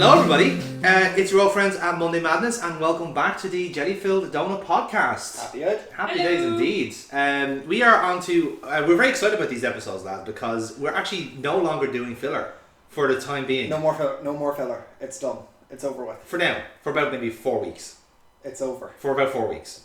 Hello everybody, it's your old friends at Monday Madness and welcome back to the Jelly-Filled Donut Podcast. Happy days indeed. We're very excited about these episodes, lads, because we're actually no longer doing filler for the time being. No more filler. It's done. It's over with. For now, for about maybe 4 weeks. It's over. For about 4 weeks.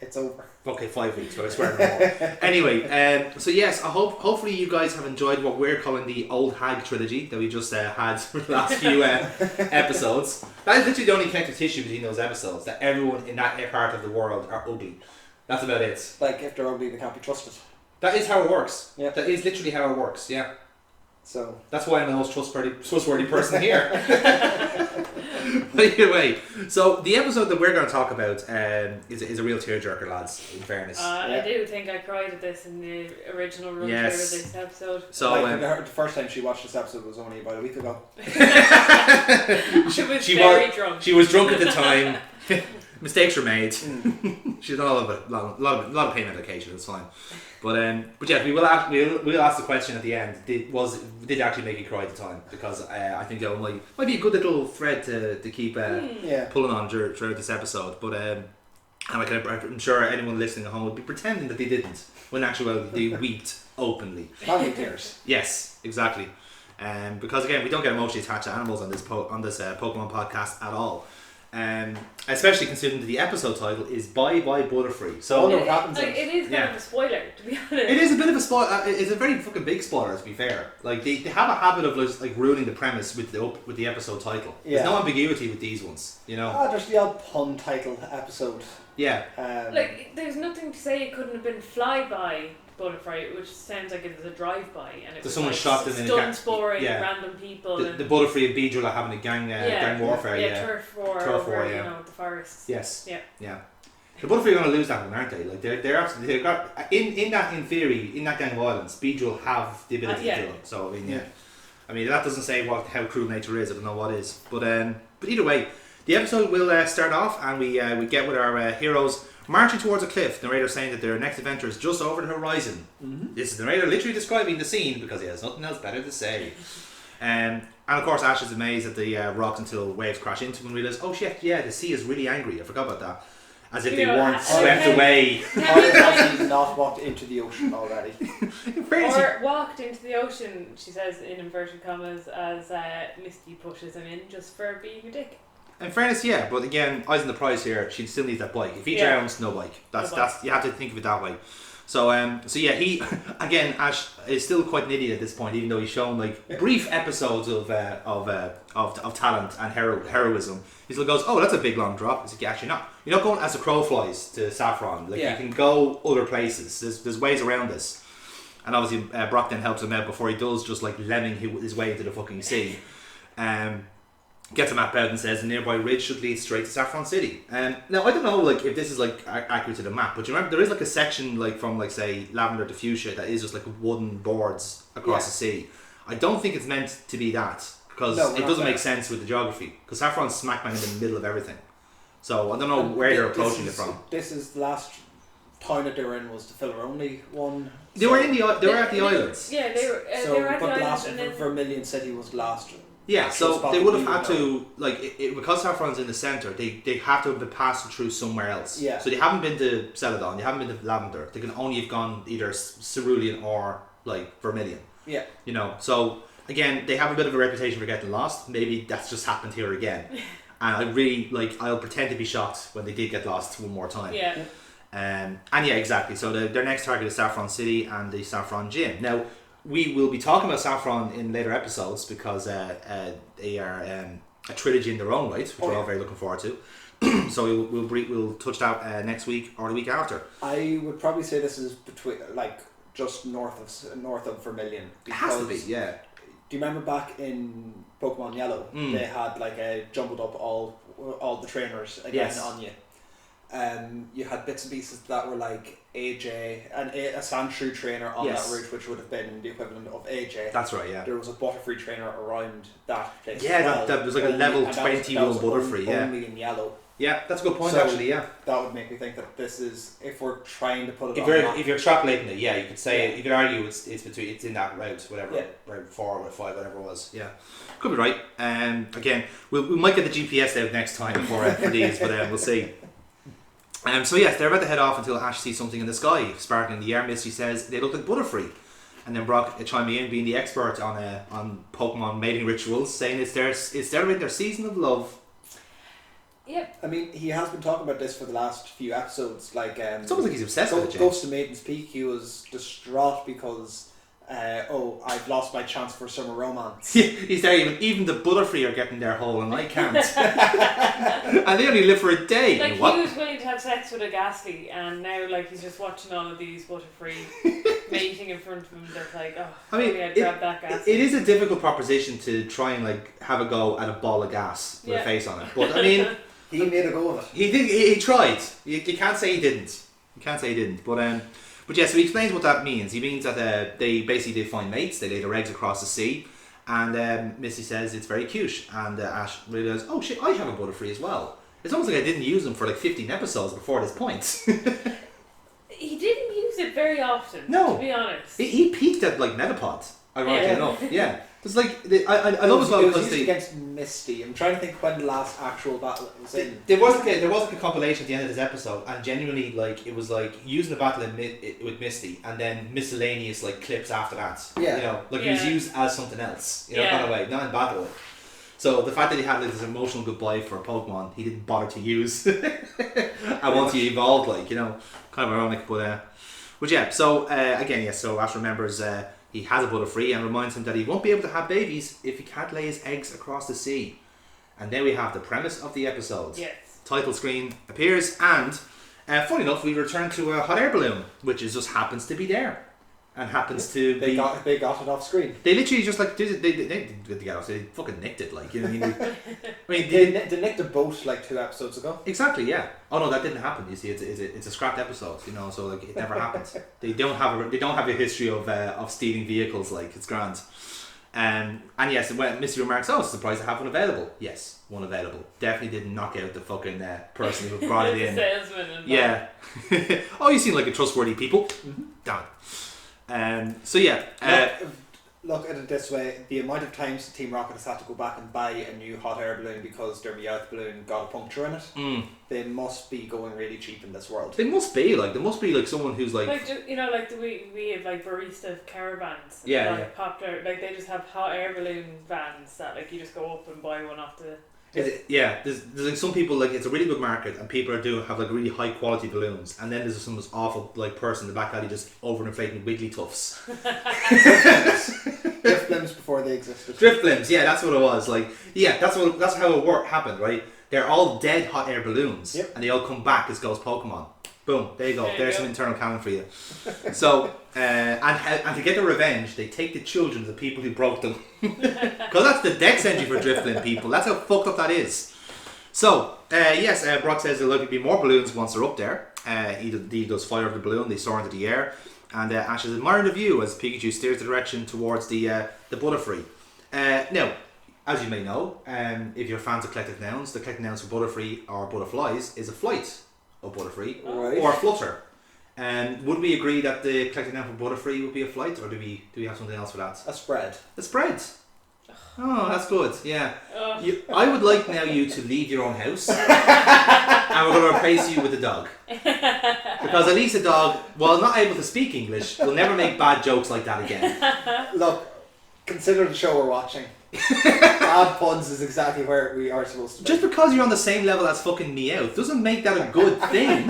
It's over. Okay, 5 weeks, but I swear no more. Anyway, so yes, hopefully you guys have enjoyed what we're calling the Old Hag trilogy that we just had for the last few episodes. That is literally the only connective tissue between those episodes, that everyone in that part of the world are ugly. That's about it. Like, if they're ugly, they can't be trusted. That is how it works. Yeah. That is literally how it works, yeah. So that's why I'm the most trustworthy person here. But either way, so the episode that we're going to talk about is a real tearjerker, lads, in fairness. I do think I cried at this in the original run through of this episode. So the first time she watched this episode was only about a week ago. She was very drunk. She was drunk at the time. Mistakes were made. She's on a lot of pain medication. It's fine. But yeah, we'll ask the question at the end. Did it actually make you cry at the time? Because I think that might be a good little thread to keep pulling on throughout this episode. But I'm sure anyone listening at home would be pretending that they didn't, when actually they wept openly. Family tears. Yes, exactly. Because again, we don't get emotionally attached to animals on this Pokemon podcast at all. Especially considering that the episode title is Bye Bye Butterfree. So it is kind of a spoiler, to be honest. It is a bit of a spoiler. It's a very fucking big spoiler, to be fair. Like they have a habit of like ruining the premise with the episode title. Yeah. There's no ambiguity with these ones, you know. There's the odd pun title episode. Yeah. There's nothing to say it couldn't have been Flyby Butterfree, which sounds like it was a drive-by, and it was someone shot them in stun sporing random people. The Butterfree and Beedrill are having a gang warfare. Turf war over the forests. Yes. Yeah. The Butterfree are going to lose that one, aren't they? Like they're absolutely, they've got in theory in that gang of violence, Beedrill have the ability to kill them. So I mean that doesn't say how cruel nature is. I don't know what is, but either way, the episode will start off and we get with our heroes marching towards a cliff. Narrator saying that their next adventure is just over the horizon. Mm-hmm. This is the narrator literally describing the scene because he has nothing else better to say. And of course Ash is amazed at the rocks until waves crash into him and realises, oh shit, yeah, the sea is really angry. I forgot about that. As if they weren't swept away. Has he not walked into the ocean already? Or walked into the ocean, she says in inverted commas, as Misty pushes him in just for being a dick. In fairness, yeah, but again, eyes on the prize here. She still needs that bike. If he drowns, no bike. That's you have to think of it that way. So yeah, he again, Ash is still quite an idiot at this point, even though he's shown like brief episodes of talent and heroism. He still goes, oh, that's a big long drop. He's like, yeah, actually not. You're not going as a crow flies to Saffron. Like you can go other places. There's ways around this. And obviously, Brock then helps him out before he does just like lemming his way into the fucking sea. Gets a map out and says the nearby ridge should lead straight to Saffron City. Now I don't know like if this is like accurate to the map, but you remember there is like a section like from like say Lavender to Fuchsia that is just like wooden boards across the sea. I don't think it's meant to be that because it doesn't make sense with the geography because Saffron's smack bang in the middle of everything. So I don't know where they're approaching it from. This is the last town that they were in was the filler only one. They were at the islands. Yeah, they were at the islands. And then Vermilion City was last. Yeah, so they would have had to, like, because Saffron's in the centre, they have to have been passing through somewhere else. Yeah. So they haven't been to Celadon, they haven't been to Lavender. They can only have gone either Cerulean or, like, Vermilion. Yeah. You know, so, again, they have a bit of a reputation for getting lost. Maybe that's just happened here again. And I really, like, I'll pretend to be shocked when they did get lost one more time. Yeah. And yeah, exactly. So their next target is Saffron City and the Saffron Gym. Now, we will be talking about Saffron in later episodes because they are a trilogy in their own right, which we're all very looking forward to. So we'll touch that next week or the week after. I would probably say this is between just north of Vermilion. It has to be, yeah. Do you remember back in Pokemon Yellow, they had like a jumbled up all the trainers again on you. You had bits and pieces that were like AJ and a Sandshrew trainer on that route, which would have been the equivalent of AJ. That's right, yeah. There was a Butterfree trainer around that place. Yeah, that was like a level 21 Butterfree, only in Yellow. Yeah, that's a good point, So actually, yeah. that would make me think that this is, if we're trying to put it If you're extrapolating it, yeah, you could say, you could argue it's in that route, whatever, route 4 or 5, whatever it was, yeah. Could be right. Again, we might get the GPS out next time for these, but we'll see. So yes, they're about to head off until Ash sees something in the sky, sparkling in the air. Misty says they look like Butterfree. And then Brock chiming in, being the expert on Pokemon mating rituals, saying it's their season of love. Yep. I mean, he has been talking about this for the last few episodes. Like, it's almost like he's obsessed with it. Ghost of Maiden's Peak, he was distraught because, I've lost my chance for summer romance. He's there, even the Butterfree are getting their hole and I can't. And they only live for a day. Like, he was willing to have sex with a Ghastly, and now, like, he's just watching all of these Butterfree mating in front of him. That's like, I'd grab that Ghastly. It is a difficult proposition to try and, like, have a go at a ball of gas with a face on it. But, I mean... He made a go of it. He did. He tried. You can't say he didn't. But yeah. So he explains what that means. He means that they basically find mates. They lay their eggs across the sea, and Misty says it's very cute. And Ash realizes, oh shit, I have a Butterfree as well. It's almost like I didn't use them for like 15 episodes before this point. He didn't use it very often. No, to be honest. He peaked at like Metapod. Ironically enough, yeah. It's like I love as well because they against Misty. I'm trying to think when the last actual battle was in. There was like a compilation at the end of this episode, and genuinely like it was like using the battle with Misty, and then miscellaneous like clips after that. Yeah, you know, like it was used as something else. You know, kind of way, not in battle. So the fact that he had like, this emotional goodbye for a Pokemon, he didn't bother to use. And once he evolved, like kind of ironic, but yeah. So again, yes. So Ash remembers. He has a Butterfree and reminds him that he won't be able to have babies if he can't lay his eggs across the sea. And then we have the premise of the episode. Yes. Title screen appears, and funny enough, we return to a hot air balloon, which just happens to be there. And happens to they got it off screen. They literally just like they got off. They fucking nicked it, like, you know what I mean? They nicked a boat like 2 episodes ago. Exactly, yeah. Oh no, that didn't happen. You see, it's a scrapped episode, you know. So like it never happened. They don't have a history of stealing vehicles. Like, it's grand. And yes, when Misty remarks, "Oh, surprised I have one available." Yes, one available. Definitely didn't knock out the fucking person who brought it in. Salesman and yeah. Oh, you seem like a trustworthy people. Mm-hmm. Damn. So yeah. Look at it this way: the amount of times Team Rocket has had to go back and buy a new hot air balloon because their Meowth balloon got a puncture in it. They must be going really cheap in this world. They must be like someone who's like you know, like we have like barista caravans. Yeah, like popped out, like they just have hot air balloon vans that like you just go up and buy one off the. There's like some people, like, it's a really good market and people have like really high quality balloons, and then there's some awful like person in the back alley just overinflating wiggly tuffs. Drift limbs before they existed. Drift limbs, yeah, that's what it was. Like, yeah, that's how it happened, right? They're all dead hot air balloons, and they all come back as Ghost Pokemon. Boom, there you go. There's some internal canon for you. So, and to get their revenge, they take the children of the people who broke them. Because that's the Dex entry for Driftling people. That's how fucked up that is. So, yes, Brock says there'll likely be more balloons once they're up there. He does fire of the balloon, they soar into the air. And Ash is admiring the view as Pikachu steers the direction towards the Butterfree. Now, as you may know, if you're fans of collective nouns, the collective nouns for Butterfree or butterflies is a flight of Butterfree or a flutter. Would we agree that the collective noun for Butterfree would be a flight, or do we have something else for that? A spread. A spread. Oh, that's good. Yeah. I would like now you to leave your own house, and we're going to replace you with a dog, because at least a dog, while not able to speak English, will never make bad jokes like that again. Look, consider the show we're watching. Bad puns is exactly where we are supposed to be. Just because you're on the same level as fucking Meowth doesn't make that a good thing.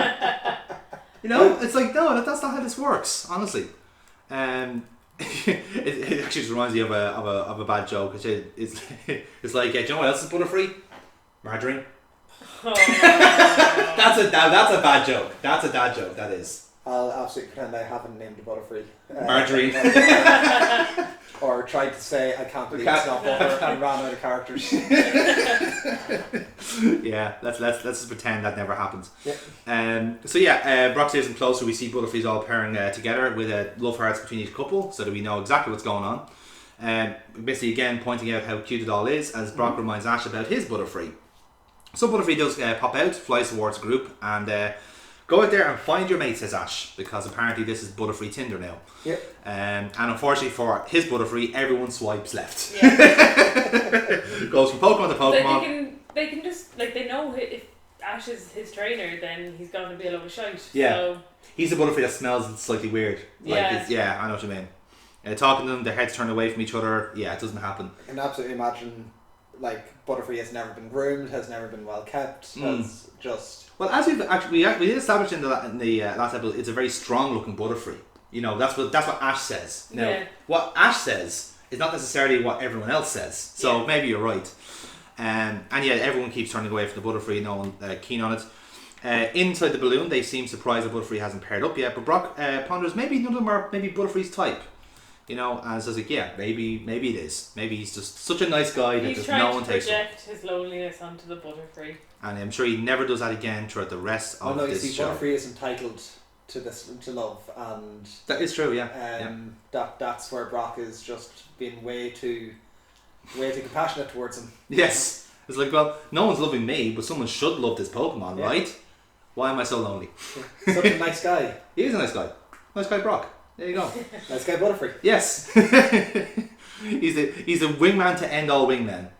You know, it's like, no, that's not how this works, honestly. It actually just reminds me of a bad joke. It's like, do you know what else is Butterfree? Margarine. Oh. That's a bad joke. That's a dad joke. That is. I'll absolutely pretend I haven't named a Butterfree. Margarine. Or tried to say I can't believe it's not butter and ran out of characters. Yeah, let's just pretend that never happened. Yeah. So yeah, Brock stays in closer. We see Butterfrees all pairing together with love hearts between each couple, so that we know exactly what's going on. Basically, again pointing out how cute it all is, as Brock reminds Ash about his Butterfree. So Butterfree does pop out, flies towards the group, and go out there and find your mate, says Ash, because apparently this is Butterfree Tinder now. Yep. And unfortunately for his Butterfree, everyone swipes left. Yeah. Goes from Pokemon to Pokemon. They can just, like, they know if Ash is his trainer, then he's going to be a lot of shite. Yeah. So. He's a Butterfree that smells slightly weird. Yeah. I know what you mean. Talking to them, their heads turn away from each other. Yeah, it doesn't happen. I can absolutely imagine, like, Butterfree has never been groomed, has never been well kept, has just... Well, as we did establish in the last episode, it's a very strong looking Butterfree. You know, that's what Ash says. Now, what Ash says is not necessarily what everyone else says. So maybe you're right. And yeah, everyone keeps turning away from the Butterfree, no one keen on it. Inside the balloon, they seem surprised that Butterfree hasn't paired up yet, but Brock ponders maybe none of them are maybe Butterfree's type. You know, and so I was like, yeah, maybe it is. Maybe he's just such a nice guy that just no one takes him. He's trying to project his loneliness onto the Butterfree. And I'm sure he never does that again throughout the rest of this show. Butterfree is entitled to love, and that is true, yeah. That's where Brock is just being way too compassionate towards him. Yes. It's like, well, no one's loving me, but someone should love this Pokemon, right? Why am I so lonely? Such a nice guy. He is a nice guy. Nice guy Brock. There you go. Nice guy Butterfree. Yes. he's a wingman to end all wingmen.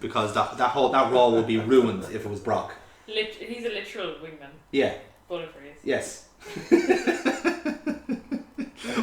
Because that role would be ruined if it was Brock. He's a literal wingman. Yeah. Butterfree is. Yes.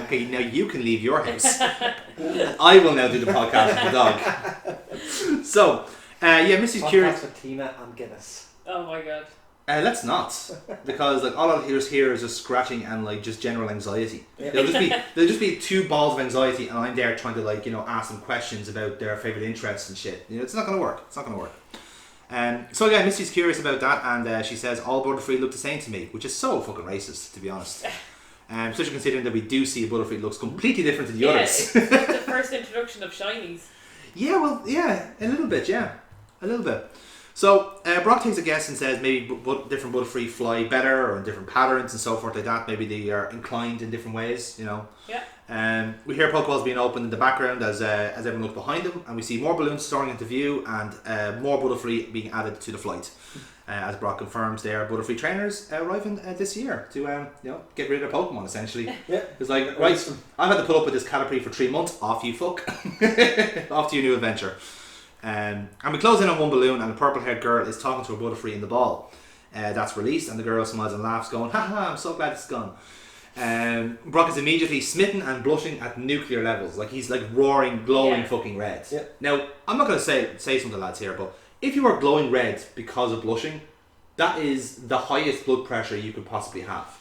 Okay, now you can leave your house. I will now do the podcast with the dog. So, Missy's curious. Podcast with Tina and Guinness. Oh my god. Let's not, because like all I'll hear is just scratching and like just general anxiety. Yeah. There'll just be two balls of anxiety, and I'm there trying to ask them questions about their favorite interests and shit. You know, it's not gonna work. So again, Missy's curious about that, and she says all Butterfree look the same to me, which is so fucking racist, to be honest. Especially considering that we do see a Butterfree looks completely different to the others. It's the first introduction of shinies. Yeah, well, yeah, a little bit. So Brock takes a guess and says maybe different Butterfree fly better or in different patterns and so forth like that. Maybe they are inclined in different ways, you know. Yeah. We hear Pokeballs being opened in the background as everyone looks behind them, and we see more balloons soaring into view and more Butterfree being added to the flight. As Brock confirms, they are Butterfree trainers arriving this year to get rid of their Pokemon essentially. Yeah. It's like, right, I've had to put up with this Caterpie for 3 months. Off you fuck. Off to your new adventure. And we close in on one balloon, and a purple-haired girl is talking to a Butterfree in the ball. That's released, and the girl smiles and laughs, going, "Haha, I'm so glad it's gone." Brock is immediately smitten and blushing at nuclear levels, like he's like roaring, glowing fucking red. Yeah. Now, I'm not going to say something, lads, here, but if you are glowing red because of blushing, that is the highest blood pressure you could possibly have.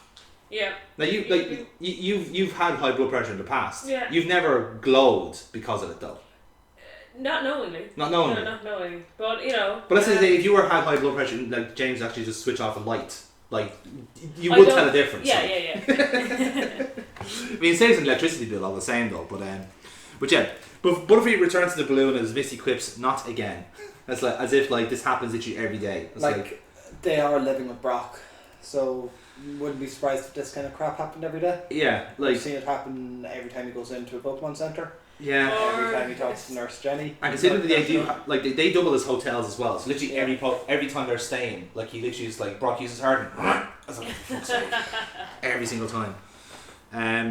Yeah. Now you've had high blood pressure in the past. Yeah. You've never glowed because of it though. Not knowingly. Not knowingly. No, not knowingly. But you know. But let's say if you had high blood pressure, like James actually just switch off a light, like you would tell a difference. Yeah, like. yeah. I mean, it saves an electricity bill all the same though. But Butterfree returns to the balloon as Misty quips, "Not again." That's like as if like this happens literally every day. It's like they are living with Brock, so you wouldn't be surprised if this kind of crap happened every day. Yeah, like I've seen it happen every time he goes into a Pokemon Center. Yeah, every time he talks to Nurse Jenny. And considering they double as hotels as well. So literally every time they're staying, like he literally is like Brock uses hard every single time.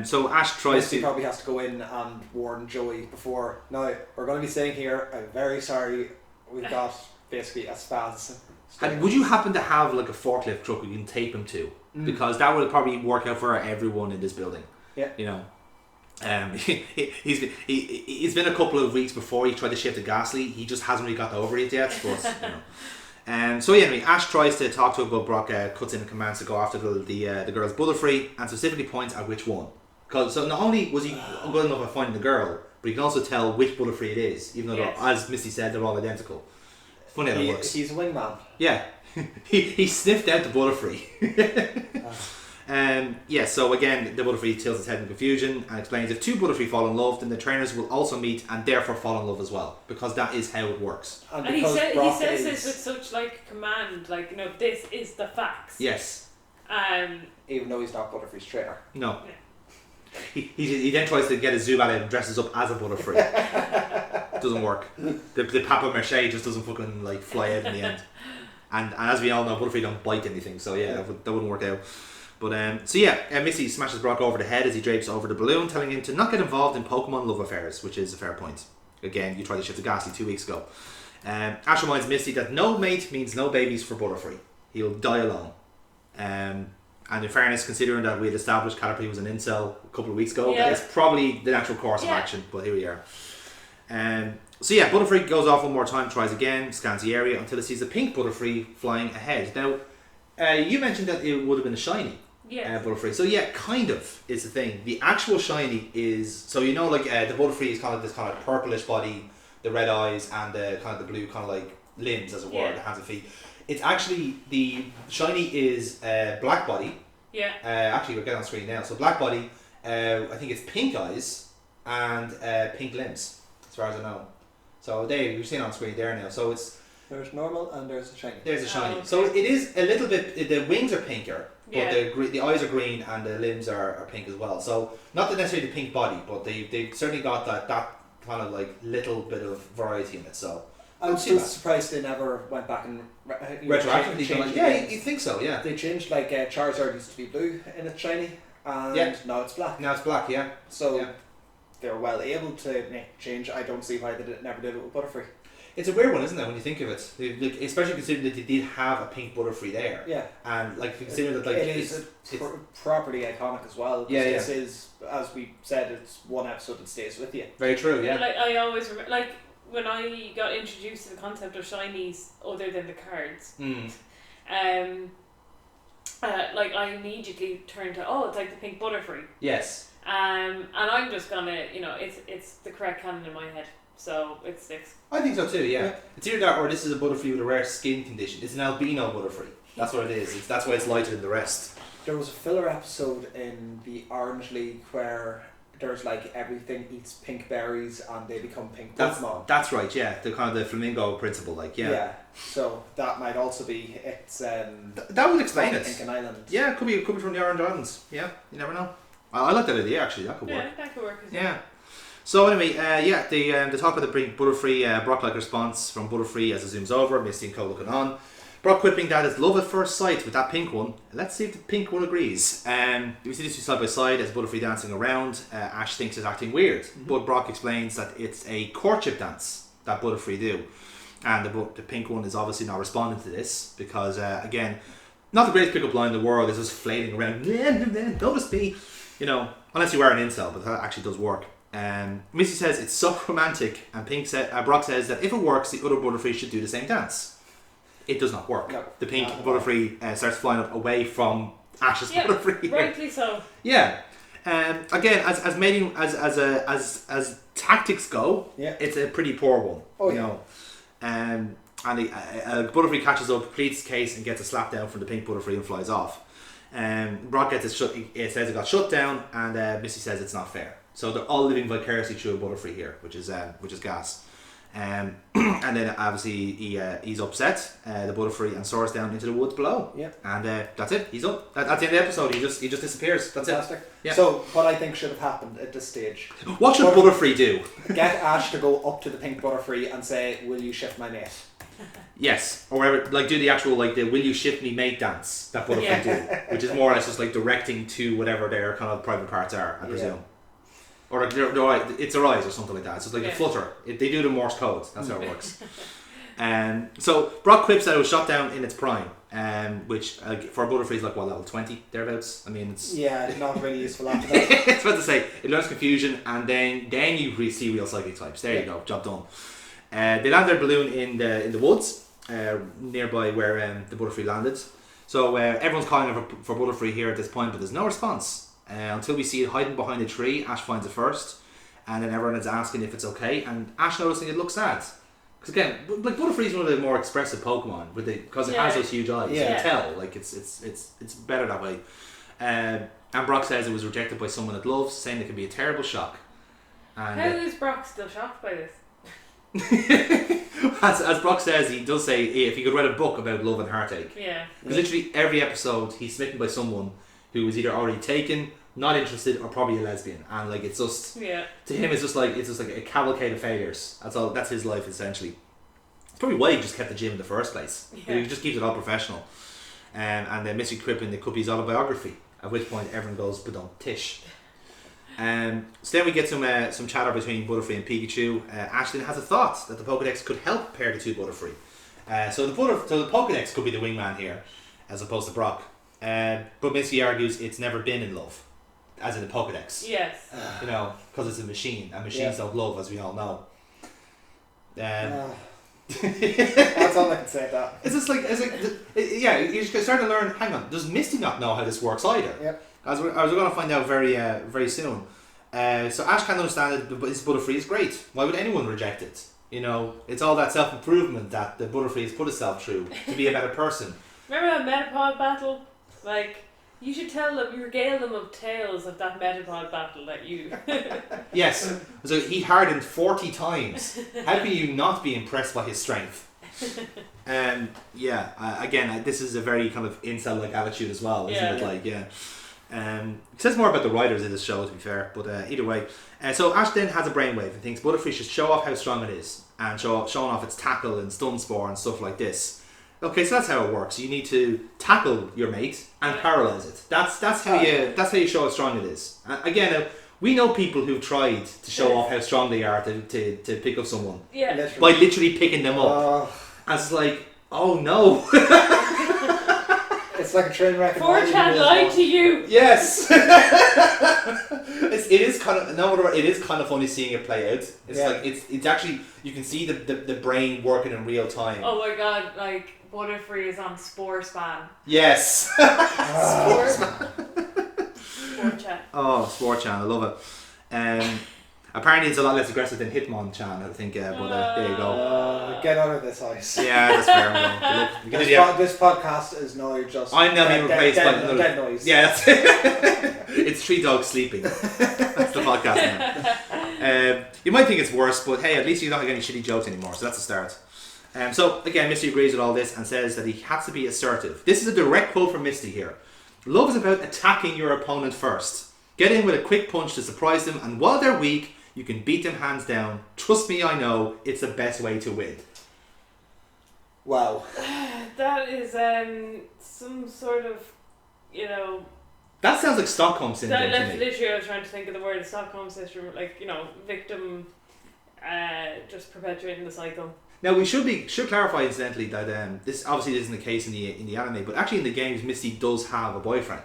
So Ash tries to. He probably has to go in and warn Joey before. No, we're going to be staying here. I'm very sorry. We've got basically a spaz. And would you happen to have like a forklift truck we can tape him to? Because that would probably work out for everyone in this building. Yeah. You know. He's been a couple of weeks before he tried to shift to Ghastly. He just hasn't really got over it yet. But, you know. So yeah, anyway, Ash tries to talk to him, but Brock cuts in commands to go after the girl's Butterfree and specifically points at which one. So not only was he good enough at finding the girl, but he can also tell which Butterfree it is, even though as Misty said, they're all identical. Funny how that works. He's a wingman. Yeah, he sniffed out the Butterfree. So again, the Butterfree tilts its head in confusion and explains if two Butterfree fall in love, then the trainers will also meet and therefore fall in love as well, because that is how it works. And he says this with such like command, like, you know, this is the facts. Yes. Even though he's not Butterfree's trainer. No. Yeah. He then tries to get a zoom at it and dresses up as a Butterfree. Doesn't work. The papier-mâché just doesn't fucking like fly out in the end. And as we all know, Butterfree don't bite anything, so yeah, that wouldn't work out. But Missy smashes Brock over the head as he drapes over the balloon, telling him to not get involved in Pokemon love affairs, which is a fair point. Again, you tried to shift to Ghastly 2 weeks ago. Ash reminds Misty that no mate means no babies for Butterfree. He'll die alone. And in fairness, considering that we had established Caterpie was an incel a couple of weeks ago, it's probably the natural course of action, but here we are. Butterfree goes off one more time, tries again, scans the area until it sees a pink Butterfree flying ahead. Now, you mentioned that it would have been a shiny Butterfree. So yeah, kind of is the thing. The actual shiny is, so the Butterfree is kind of this kind of purplish body, the red eyes, and the kind of the blue kind of like limbs, as it were, the hands and feet. It's actually, the shiny is black body. Yeah. Actually, we're getting on screen now. So black body, I think it's pink eyes and pink limbs, as far as I know. So there, you've seen on screen there now. So there's normal and there's a shiny. There's a shiny. Okay. So it is a little bit, the wings are pinker, but the eyes are green and the limbs are pink as well. So not necessarily the pink body, but they've certainly got that kind of like little bit of variety in it. So I'm still surprised they never went back and retroactively changed. Yeah, you think so? Yeah. They changed Charizard used to be blue in its shiny, and now it's black. Now it's black. Yeah. So they're well able to make change. I don't see why they never did it with Butterfree. It's a weird one, isn't it, when you think of it? Especially considering that they did have a pink Butterfree there. Yeah. And considering that it's properly iconic as well. This is, as we said, it's one episode that stays with you. Very true. Yeah. I always remember, when I got introduced to the concept of shinies other than the cards. I immediately turned to it's like the pink Butterfree. Yes. And I'm just gonna, it's the correct canon in my head, so it sticks. I think so too. Yeah. It's either that or this is a Butterfree with a rare skin condition. It's an albino Butterfree. That's what it is. That's why it's lighter than the rest. There was a filler episode in the Orange League where there's everything eats pink berries and they become pink Pokemon. That's right. Yeah, the kind of the flamingo principle, Yeah. So that might also be it's. That would explain it. Pink Island. Yeah, it could be from the Orange Islands. Yeah, you never know. I like that idea actually. That could work. Yeah, that could work as well. Yeah. So anyway, they talk about the Butterfree, Brock-like response from Butterfree as it zooms over, Misty and Co looking on. Brock quipping that it's love at first sight with that pink one. Let's see if the pink one agrees. We see these two side by side as Butterfree dancing around. Ash thinks it's acting weird, but Brock explains that it's a courtship dance that Butterfree do. And the pink one is obviously not responding to this because, again, not the greatest pickup line in the world. It's just flailing around. Notice me. Unless you are an incel, but that actually does work. Missy says it's so romantic, and Brock says that if it works, the other Butterfree should do the same dance. It does not work. No, the pink Butterfree starts flying up away from Ash's Butterfree. Rightly so. Yeah. Again, as tactics go, it's a pretty poor one. And Butterfree catches up, pleads his case, and gets a slap down from the pink Butterfree and flies off. Brock gets it says it got shut down, and Missy says it's not fair. So they're all living vicariously through a Butterfree here, which is gas. And then obviously he's upset, the Butterfree, and soars down into the woods below. Yeah. And that's it. He's up. That's the end of the episode. He just disappears. That's fantastic. It. Yeah. So what I think should have happened at this stage. What should Butterfree do? Get Ash to go up to the pink Butterfree and say, "Will you shift my mate?" Yes, or whatever. Do the actual the "Will you shift me mate" dance that Butterfree do, which is more or less just directing to whatever their kind of private parts are, I presume. Or it's their eyes or something like that. It's just a flutter. They do the Morse code. That's how it works. So Brock quips that it was shot down in its prime, which for Butterfree is level 20 thereabouts. I mean, it's not really useful after that. It's about to say it learns confusion, and then you see real psychic types. There you go, job done. They land their balloon in the woods nearby where the Butterfree landed. So everyone's calling for Butterfree here at this point, but there's no response. Until we see it hiding behind a tree. Ash finds it first, and then everyone is asking if it's okay, and Ash noticing it looks sad. Because again, Butterfree is one of the more expressive Pokemon, because it has those huge eyes. You can tell, it's better that way. And Brock says it was rejected by someone it loves, saying it can be a terrible shock. And, how is Brock still shocked by this? as Brock says, he does say if he could write a book about love and heartache. Yeah. Because literally every episode he's smitten by someone who was either already taken, not interested, or probably a lesbian, and it's just to him it's just like a cavalcade of failures. That's his life essentially. probably why he just kept the gym in the first place. Yeah. He just keeps it all professional. And then Misty quipping it could be his autobiography, at which point everyone goes, but don't tish. So then we get some chatter between Butterfree and Pikachu. Ashlyn has a thought that the Pokédex could help pair the two Butterfree. So the Pokédex could be the wingman here, as opposed to Brock. But Misty argues it's never been in love, as in the Pokédex. Yes. You know, because it's a machine, and machines don't love, as we all know. That's all I can say about that. Yeah, you just start to learn, hang on, does Misty not know how this works either? Yep. As we're going to find out very soon. So Ash can't understand it, but his Butterfree is great. Why would anyone reject it? You know, it's all that self-improvement that the Butterfree has put itself through to be a better person. Remember that Metapod battle? Like, you should regale them of tales of that Metapod battle that you... Yes, so he hardened 40 times. How can you not be impressed by his strength? Again, this is a very kind of incel-like attitude as well, isn't it? Like, yeah. It says more about the writers of this show, to be fair, but either way. So Ash then has a brainwave and thinks Butterfree should show off how strong it is, and showing off its tackle and stun spore and stuff like this. Okay, so that's how it works. You need to tackle your mate and paralyze it. That's how you show how strong it is. Again, we know people who've tried to show off how strong they are to pick up someone. Yeah. By literally picking them up. And it's like, oh no. It's like a train wreck. 4chan lied to you. Yes. It is kind of funny seeing it play out. It's like it's actually, you can see the brain working in real time. Oh my god, like Butterfree is on Spore Span. Yes. Spore-chan. Oh, Spore-chan, I love it. Apparently it's a lot less aggressive than Hitmonchan, I think, there you go. Get out of this ice. Yeah, that's fair. This podcast is now just... I'm now being replaced by another... Dead noise. Yeah, that's it. It's 3 dogs sleeping. That's the podcast now. You might think it's worse, but hey, at least you're not getting shitty jokes anymore, so that's a start. So, again, Misty agrees with all this and says that he has to be assertive. This is a direct quote from Misty here. Love is about attacking your opponent first. Get in with a quick punch to surprise them, and while they're weak, you can beat them hands down. Trust me, I know, it's the best way to win. Wow. That is some sort of, you know... That sounds like Stockholm Syndrome to me. Literally, I was trying to think of the word Stockholm Syndrome, like, you know, victim just perpetuating the cycle. Now we should clarify incidentally that this obviously isn't the case in the anime, but actually in the games Misty does have a boyfriend.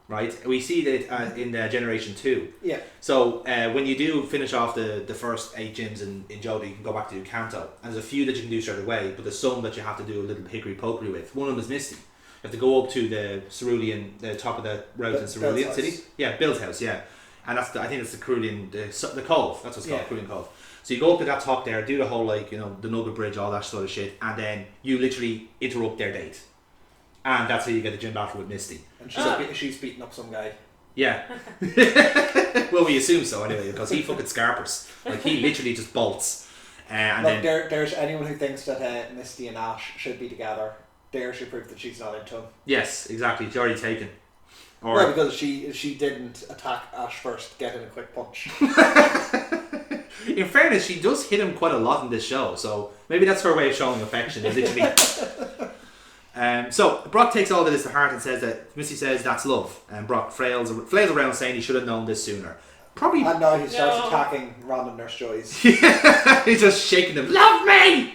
Right, we see that in Generation 2. Yeah. So when you do finish off the first 8 gyms in Johto, you can go back to Kanto. And there's a few that you can do straight away, but there's some that you have to do a little hickory pokery with. One of them is Misty. You have to go up to the Cerulean, the top of the route in Cerulean City. Yeah, Bill's house. Yeah, and I think it's the Cerulean, the Cove. That's what's called, Cerulean Cove. So you go up to that top there, do the whole the Nugget Bridge, all that sort of shit, and then you literally interrupt their date. And that's how you get the gym battle with Misty. And she's beating up some guy. Yeah. Well, we assume so anyway, because he fucking scarpers. Like, he literally just bolts. There's anyone who thinks that Misty and Ash should be together. There should prove that she's not into him. Yes, exactly. She's already taken. Well, because she didn't attack Ash first, get in a quick punch. In fairness, she does hit him quite a lot in this show, so maybe that's her way of showing affection. Is literally... So Brock takes all of this to heart and says that Misty says that's love, and Brock flails around saying he should have known this sooner. Probably. And now he starts attacking random Nurse Joys. He's just shaking them. Love me.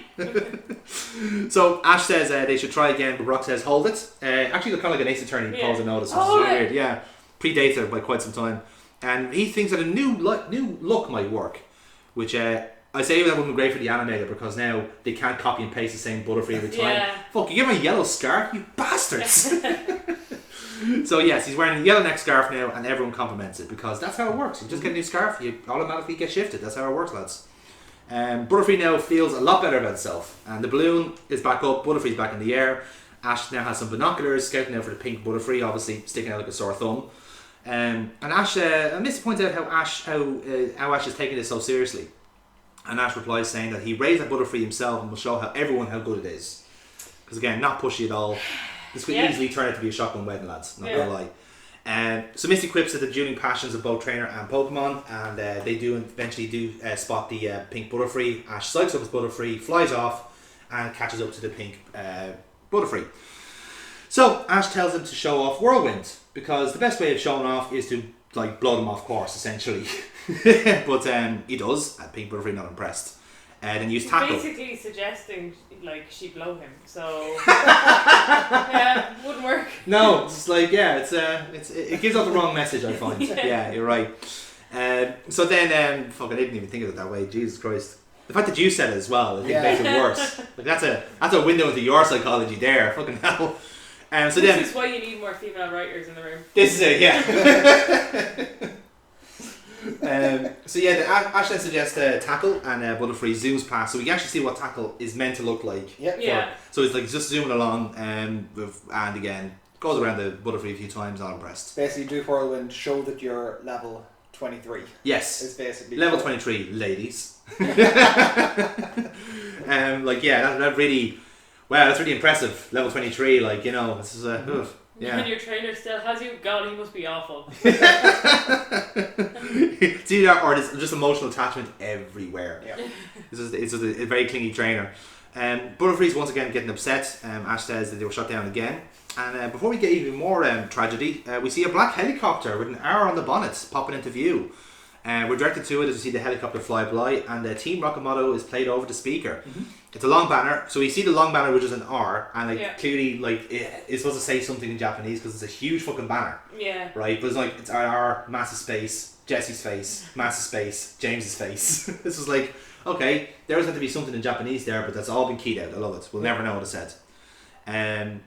So Ash says they should try again, but Brock says hold it. Actually, they're kind of like an Ace Attorney calls a notice, which is weird. Yeah, predates her by quite some time, and he thinks that a new look might work, which. I say that wouldn't be great for the animator because now they can't copy and paste the same Butterfree every time. Yeah. Fuck, you give him a yellow scarf, you bastards! So yes, he's wearing a yellow neck scarf now and everyone compliments it because that's how it works. You just get a new scarf, you automatically get shifted. That's how it works, lads. Butterfree now feels a lot better about itself and the balloon is back up, Butterfree's back in the air. Ash now has some binoculars, scouting out for the pink Butterfree, obviously sticking out like a sore thumb. And Ash, I missed to point out how Ash is taking this so seriously. And Ash replies saying that he raised that Butterfree himself and will show everyone how good it is. Because again, not pushy at all. This could easily turn out to be a shotgun wedding, lads. Not gonna lie. So Misty quips at the dueling passions of both trainer and Pokemon, and they do eventually spot the pink Butterfree. Ash psychs up his Butterfree, flies off, and catches up to the pink Butterfree. So Ash tells him to show off Whirlwind, because the best way of showing off is to like blow them off course, essentially. But he does, and pink Butterfree not impressed. Then use tackle. Basically suggesting like she blow him, so yeah, wouldn't work. No, it's like it gives off the wrong message, I find. Yeah, you're right. So then, fuck, I didn't even think of it that way. Jesus Christ, the fact that you said it as well, I think makes it worse. Like that's a window into your psychology there. Fucking hell. So this is why you need more female writers in the room. This is it, yeah. Ash then suggests tackle, and Butterfree zooms past, so we can actually see what tackle is meant to look like. Yeah. So it's like just zooming along, and again goes around the Butterfree a few times. Not impressed. Basically, do Whirlwind, show that you're level 23. Yes. Is basically level 23, ladies. That really. Wow, that's really impressive. Level 23, like, you know, this is yeah. And your trainer still has you? God, he must be awful. See that, or there's just emotional attachment everywhere. Yeah. It's a very clingy trainer. Butterfree's once again getting upset. Ash says that they were shut down again. And before we get even more tragedy, we see a black helicopter with an arrow on the bonnet popping into view. We're directed to it as we see the helicopter fly by, and the Team Rocket motto is played over the speaker. Mm-hmm. It's a long banner, so we see the long banner, which is an R, and clearly it's supposed to say something in Japanese because it's a huge fucking banner. Yeah. Right, but it's R, massive space, Jesse's face, massive space, James's face. This was like, okay, there was going to be something in Japanese there, but that's all been keyed out. I love it. We'll never know what it said. They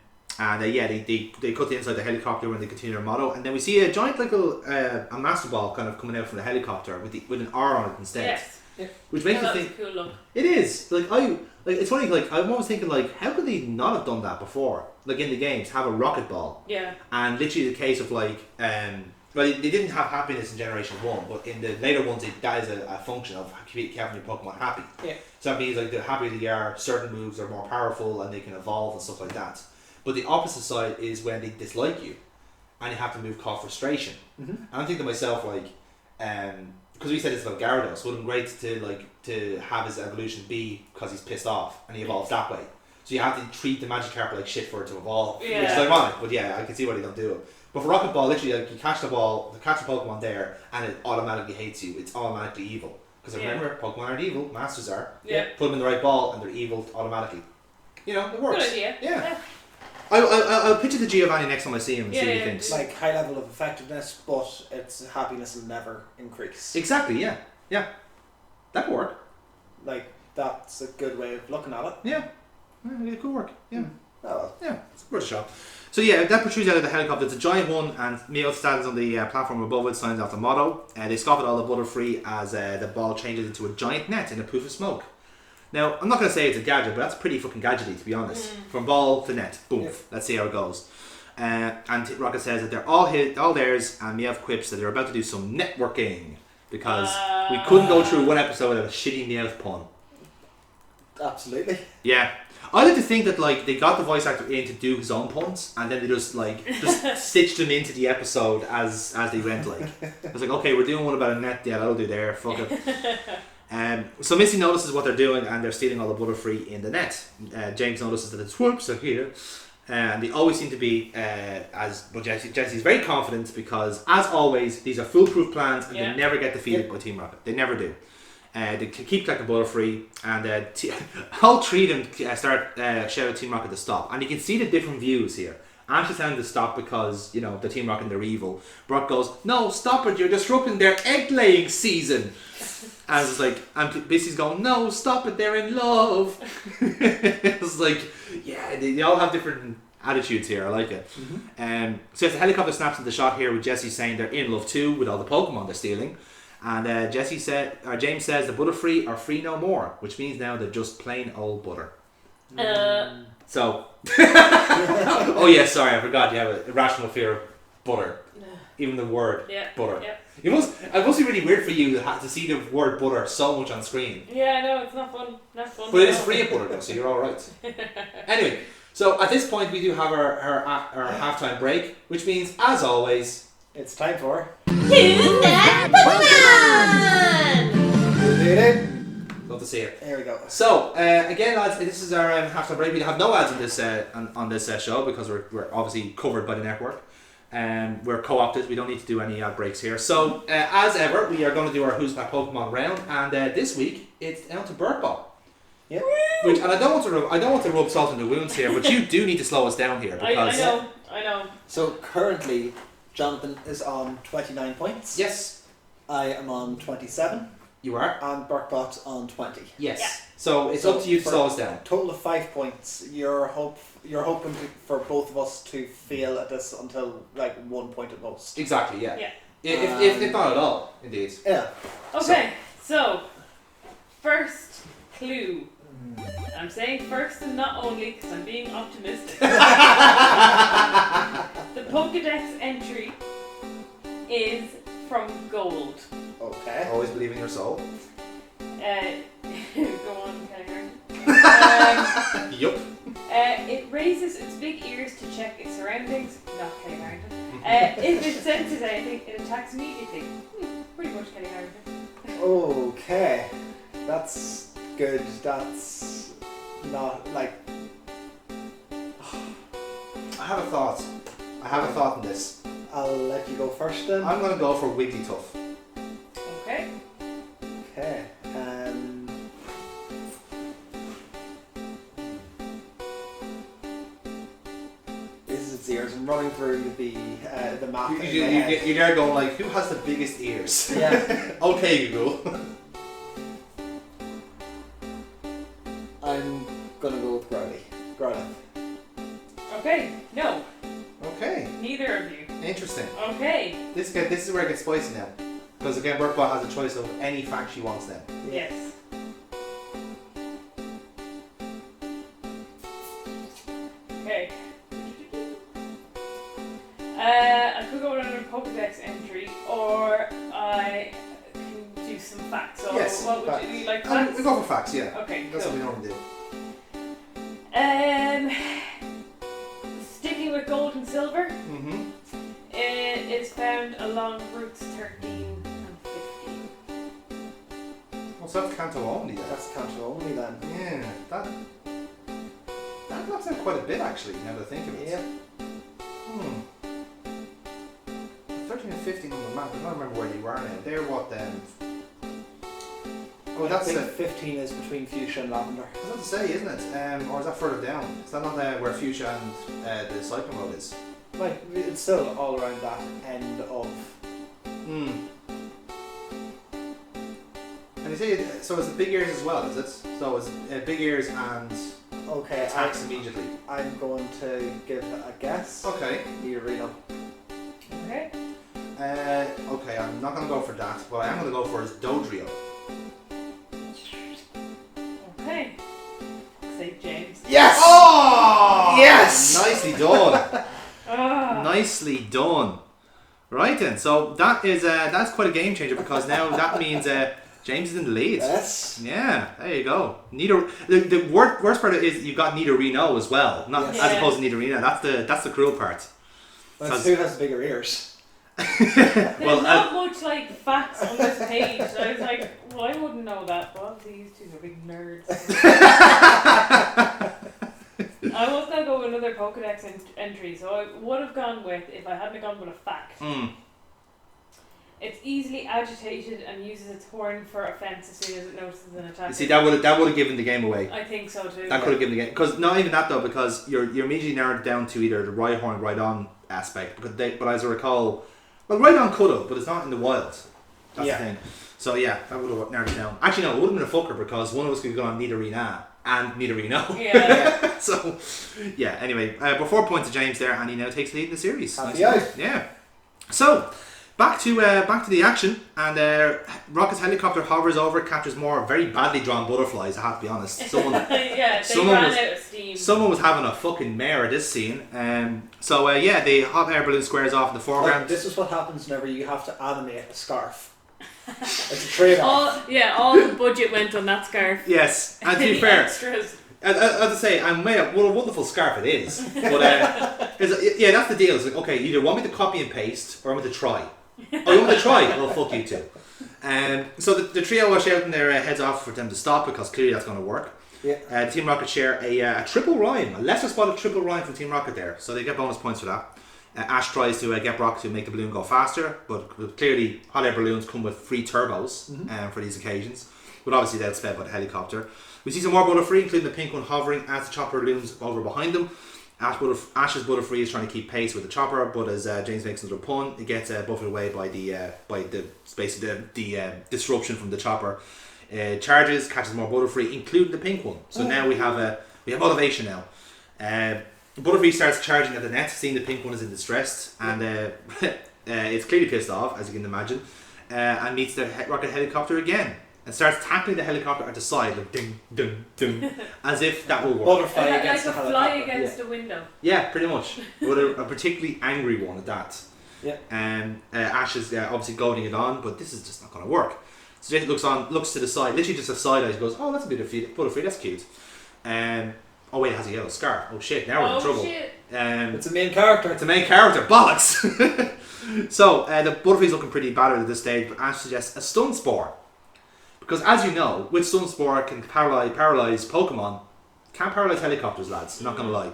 cut the inside the helicopter when they continue their motto, and then we see a giant a master ball kind of coming out from the helicopter with an R on it instead. Yes. Yeah. Which makes you think. Cool look. It is it's funny. Like I'm always thinking, like, how could they not have done that before? Like in the games, have a rocket ball. Yeah. And literally the case of like they didn't have happiness in Generation 1, but in the later ones, that is a function of keeping your Pokemon happy. Yeah. So that means like the happier they are, certain moves are more powerful and they can evolve and stuff like that. But the opposite side is when they dislike you, and you have to move cause frustration. Mm-hmm. And I'm thinking to myself, like, because we said this about Gyarados, would have been great to have his evolution be because he's pissed off and he evolves that way. So you have to treat the Magikarp like shit for it to evolve, which is ironic. But yeah, I can see why they don't do it. But for Rocket Ball, literally, like, you catch the ball, catch the Pokemon there, and it automatically hates you. It's automatically evil. Because remember, Pokemon aren't evil, Masters are. Yeah. Put them in the right ball, and they're evil automatically. You know, it works. Good idea. Yeah. I'll picture the Giovanni next time I see him and see what he thinks. Like high level of effectiveness, but its happiness will never increase. Exactly, yeah. That could work. Like, that's a good way of looking at it. Yeah, it could work. Yeah. Oh well. Yeah, it's worth a shot. So yeah, that protrudes out of the helicopter. It's a giant one, and Meowth stands on the platform above it, signs off the motto. They scoff at all the Butterfree as the ball changes into a giant net in a poof of smoke. Now, I'm not going to say it's a gadget, but that's pretty fucking gadgety, to be honest. From ball to net, boom. Yeah. Let's see how it goes. And Rocket says that they're all theirs, and Meowth quips that they're about to do some networking because we couldn't go through one episode without a shitty Meowth pun. Absolutely. Yeah. I like to think that like they got the voice actor in to do his own puns, and then they just stitched them into the episode as they went. Like, I was like, okay, we're doing one about a net. Yeah, that'll do there. Fuck it. So Missy notices what they're doing, and they're stealing all the Butterfree in the net. James notices that the Swoops are here, and they always seem to be Jesse's very confident because, as always, these are foolproof plans, and they never get defeated by Team Rocket. They never do. They keep collecting Butterfree, and all three of them start shouting at Team Rocket to stop, and you can see the different views here. Ash is telling them to stop because, you know, the Team Rocket, they're evil. Brock goes, no, stop it, you're disrupting their egg-laying season. And it's like, and Missy's going, no, stop it, they're in love. It's like, yeah, they all have different attitudes here, I like it. Mm-hmm. So if the helicopter snaps into shot here with Jesse saying they're in love too with all the Pokemon they're stealing. And James says the Butterfree are free no more, which means now they're just plain old butter. So, oh yeah, sorry, I forgot you have an irrational fear of butter. Even the word butter. Yeah. It must be really weird for you to see the word butter so much on screen. Yeah, I know, it's not fun. But it is free of butter though, so you're alright. Anyway, so at this point we do have our halftime break, which means, as always, It's time for Who's That Pokemon? Love to see it. Here we go. So again, lads, this is our halftime break. We have no ads on this show because we're obviously covered by the network. We're co-opted. We don't need to do any ad breaks here. So as ever, we are going to do our Who's That Pokemon round, and this week it's down to Burtball. Yep. Which, and I don't want to rub salt in the wounds here, but you do need to slow us down here because I know. So currently, Jonathan is on 29 points. Yes, I am on 27. you are. And Burkbot's on 20. Yes. Yeah. So it's up to you to slow us down. Total of 5 points. You're hoping for both of us to fail at this until like 1 point at most. Exactly. Yeah. Yeah. If not at all, indeed. Yeah. Okay, so first clue. I'm saying first and not only because I'm being optimistic. The Pokédex entry is from gold. Okay. Always believe in your soul. Go on, Kelly. Yup. It raises its big ears to check its surroundings. Not Kelly Harrington. If it senses anything, it attacks immediately. Pretty much Kelly Harrington. Okay. That's good. That's not like. I have a thought. On this. I'll let you go first then. I'm going to go for Wigglytuff. Okay. Okay. This is its ears. I'm running through the map. You're there going like, who has the biggest ears? Yeah. Okay, Google. I'm gonna go with Growlithe. Okay. No. Okay. Neither of you. Interesting. Okay. This is where it gets spicy now. Because again, Burkball has a choice of any fact she wants now. Yes. Okay. I could go with another Pokédex entry, or I can do some facts. So Yes, what would facts. you like? Facts? We go for facts, yeah. Okay. That's Cool. what we normally do. Sticking with gold and silver, Mm-hmm. it is found along routes 13 and 15. Well, so that's Kanto only then. That's Kanto only then. Yeah, that knocks out quite a bit actually, now that I think of it. Yeah. 13 and 15 on the map, I don't remember where you are now. They're what then? Oh, I that's think it. 15 is between Fuchsia and Lavender. I was about to say, isn't it? Or is that further down? Is that not where Fuchsia and the Cyclone Road is? Like, it's still all around that end of. And you say, so it's big ears as well, is it? So it's big ears and Okay, attacks immediately. I'm going to give a guess. Okay. Nidorino. Okay. Okay, I'm not going to go for that. What I am going to go for is Dodrio. Okay. Say James. Yes! Oh! Yes! Nicely done. Ah. Nicely done. Right then, so that's quite a game changer because now that means James is in the lead. Yes. Yeah, there you go. The worst part is you got Nidorino as well, not Yes. as opposed to Nidorino. That's the cruel part. That's who has the bigger ears. There's Well, not much like facts on this page. So I was like, well, I wouldn't know that. But obviously, these two are big nerds. I was gonna go with another Pokédex entry, so I would have gone with if I hadn't gone with a fact. It's easily agitated and uses its horn for offense as soon as it notices an attack. You see, that would have given the game away. I think so too. That could have given the game, because not even that though, because you're immediately narrowed down to either the Rhyhorn, Rhydon aspect. But as I recall, well, Rhydon could have, but it's not in the wild. That's the thing. So yeah, that would have narrowed it down. Actually, no, it would have been a fucker because one of us could have gone Nidorina and Nidorino. Yeah. So yeah. Anyway, but 4 points to James there, and he now takes the lead in the series. Happy out. Yeah. So. Back to the action, and Rocket's helicopter hovers over, captures more very badly drawn butterflies. I have to be honest. Someone ran out of steam. Someone was having a fucking mare at this scene. So the hot air balloon squares off in the foreground. Like, this is what happens whenever you have to animate a scarf. It's a trade-off. All the budget went on that scarf. Yes, and to be Any fair, extras. As I say, and what a wonderful scarf it is. But that's the deal. It's like, okay, either want me to copy and paste or I want to try. Oh, you want me to try? Well, fuck you too. So the trio are shouting their heads off for them to stop because clearly that's going to work. Yeah. Team Rocket share a triple rhyme, a lesser spotted triple rhyme from Team Rocket there, so they get bonus points for that. Ash tries to get Brock to make the balloon go faster, but clearly hot air balloons come with free turbos for these occasions. But obviously they're sped by the helicopter. We see some more Butterfree, including the pink one hovering as the chopper balloons over behind them. Ash's Butterfree is trying to keep pace with the chopper, but as James makes another pun, it gets buffeted away by the disruption from the chopper. Charges, catches more Butterfree, including the pink one. So now we have motivation now. Butterfree starts charging at the net, seeing the pink one is in distress, and it's clearly pissed off, as you can imagine, and meets the rocket helicopter again. And starts tackling the helicopter at the side, like ding, ding, ding, as if that will work. Butterfly like against a the fly helicopter. against a window. Yeah, pretty much. But a particularly angry one at that. Yeah. Ash is obviously goading it on, but this is just not going to work. So Jake looks to the side, literally just a side eye, goes, oh, that's a bit of Butterfree, that's cute. Oh wait, it has a yellow scarf. Oh shit, now we're in trouble. Shit. It's a main character. It's a main character, bollocks! So, the Butterfree's looking pretty battered at this stage, but Ash suggests a Stun Spore. Because as you know, with Stun Spore can paralyze Pokemon, can't paralyze helicopters, lads, not gonna lie.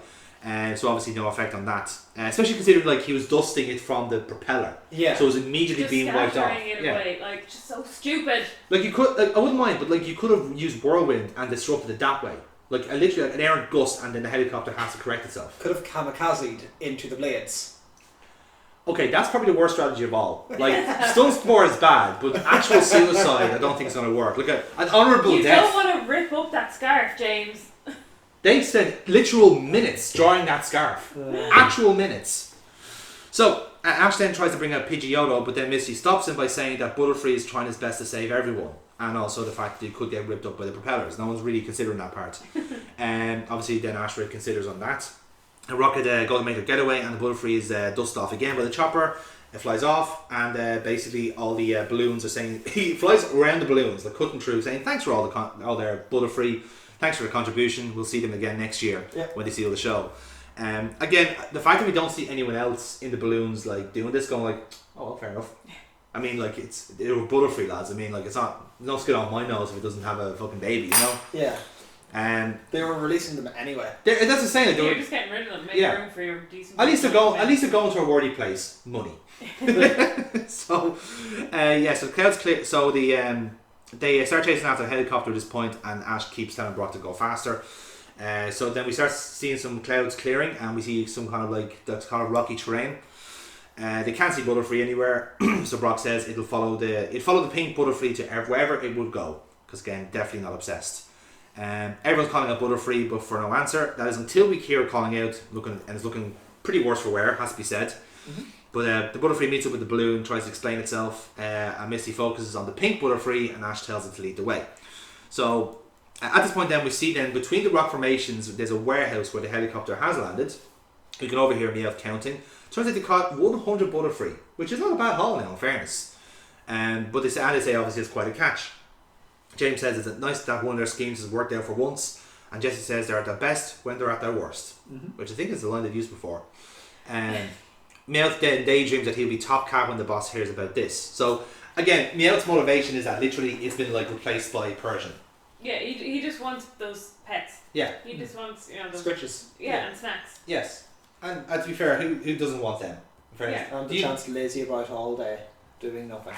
So obviously no effect on that. Especially considering like he was dusting it from the propeller. Yeah. So it was immediately Just being wiped off. scattering it away, like just so stupid. Like you could, like I wouldn't mind, but like you could have used Whirlwind and disrupted it that way. Like literally an errant gust, and then the helicopter has to correct itself. Could have kamikazed into the blades. Okay, that's probably the worst strategy of all. Like, Stun Spore is bad, but actual suicide I don't think is going to work. Like, an honourable You death. don't want to rip up that scarf, James. They spent literal minutes drawing that scarf. Actual minutes. So, Ash then tries to bring out Pidgeotto, but then Misty stops him by saying that Butterfree is trying his best to save everyone. And also the fact that he could get ripped up by the propellers. No one's really considering that part. And obviously then Ash considers on that. And Rocket go to make a getaway, and the Butterfree is dust off again by the chopper. It flies off, and basically all the balloons are saying, he flies around the balloons, like cutting through, saying thanks for all their Butterfree, thanks for the contribution, we'll see them again next year when they seal the show. Again, the fact that we don't see anyone else in the balloons like doing this, going like, oh well, fair enough. I mean, like they were Butterfree, lads. I mean, like it's not, no skin on my nose if it doesn't have a fucking baby, you know. Yeah. They were releasing them anyway. That's the same. Like, You're just getting rid of them, make room for your decent. At least they're going to a worthy place. Money. So so clouds clear. So they start chasing after the helicopter at this point, and Ash keeps telling Brock to go faster. So then we start seeing some clouds clearing, and we see some kind of like that's kind of rocky terrain. They can't see Butterfree anywhere, so Brock says it'll follow the pink Butterfree to wherever it would go. Because again, definitely not obsessed. Everyone's calling out Butterfree, but for no answer. That is until we hear calling out, it's looking pretty worse for wear, has to be said. Mm-hmm. But the Butterfree meets up with the balloon, tries to explain itself, and Misty focuses on the pink Butterfree, and Ash tells it to lead the way. So at this point then, we see then between the rock formations, there's a warehouse where the helicopter has landed. You can overhear Meowth counting. Turns out they caught 100 Butterfree, which is not a bad haul now, in fairness. But they say obviously it's quite a catch. James says it's nice that one of their schemes has worked out for once, and Jesse says they're at their best when they're at their worst, which I think is the line they've used before. Meowth then daydreams that he'll be top cat when the boss hears about this. So again, Meowth's motivation is that literally it's been like replaced by Persian. Yeah, he just wants those pets. Yeah. He just wants those scritches. Yeah, and snacks. Yes, and to be fair, who doesn't want them? And the chance to lazy about all day doing nothing.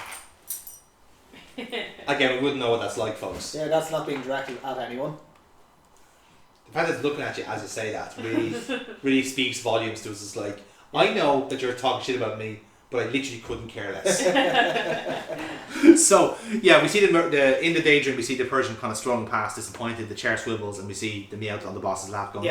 Again, we wouldn't know what that's like, folks. Yeah, that's not being directed at anyone. The fact that it's looking at you as you say that really speaks volumes to us. It's like, I know that you're talking shit about me, but I literally couldn't care less. So, yeah, we see in the daydream, we see the Persian kind of strolling past, disappointed, the chair swivels, and we see the Meowth on the boss's lap going,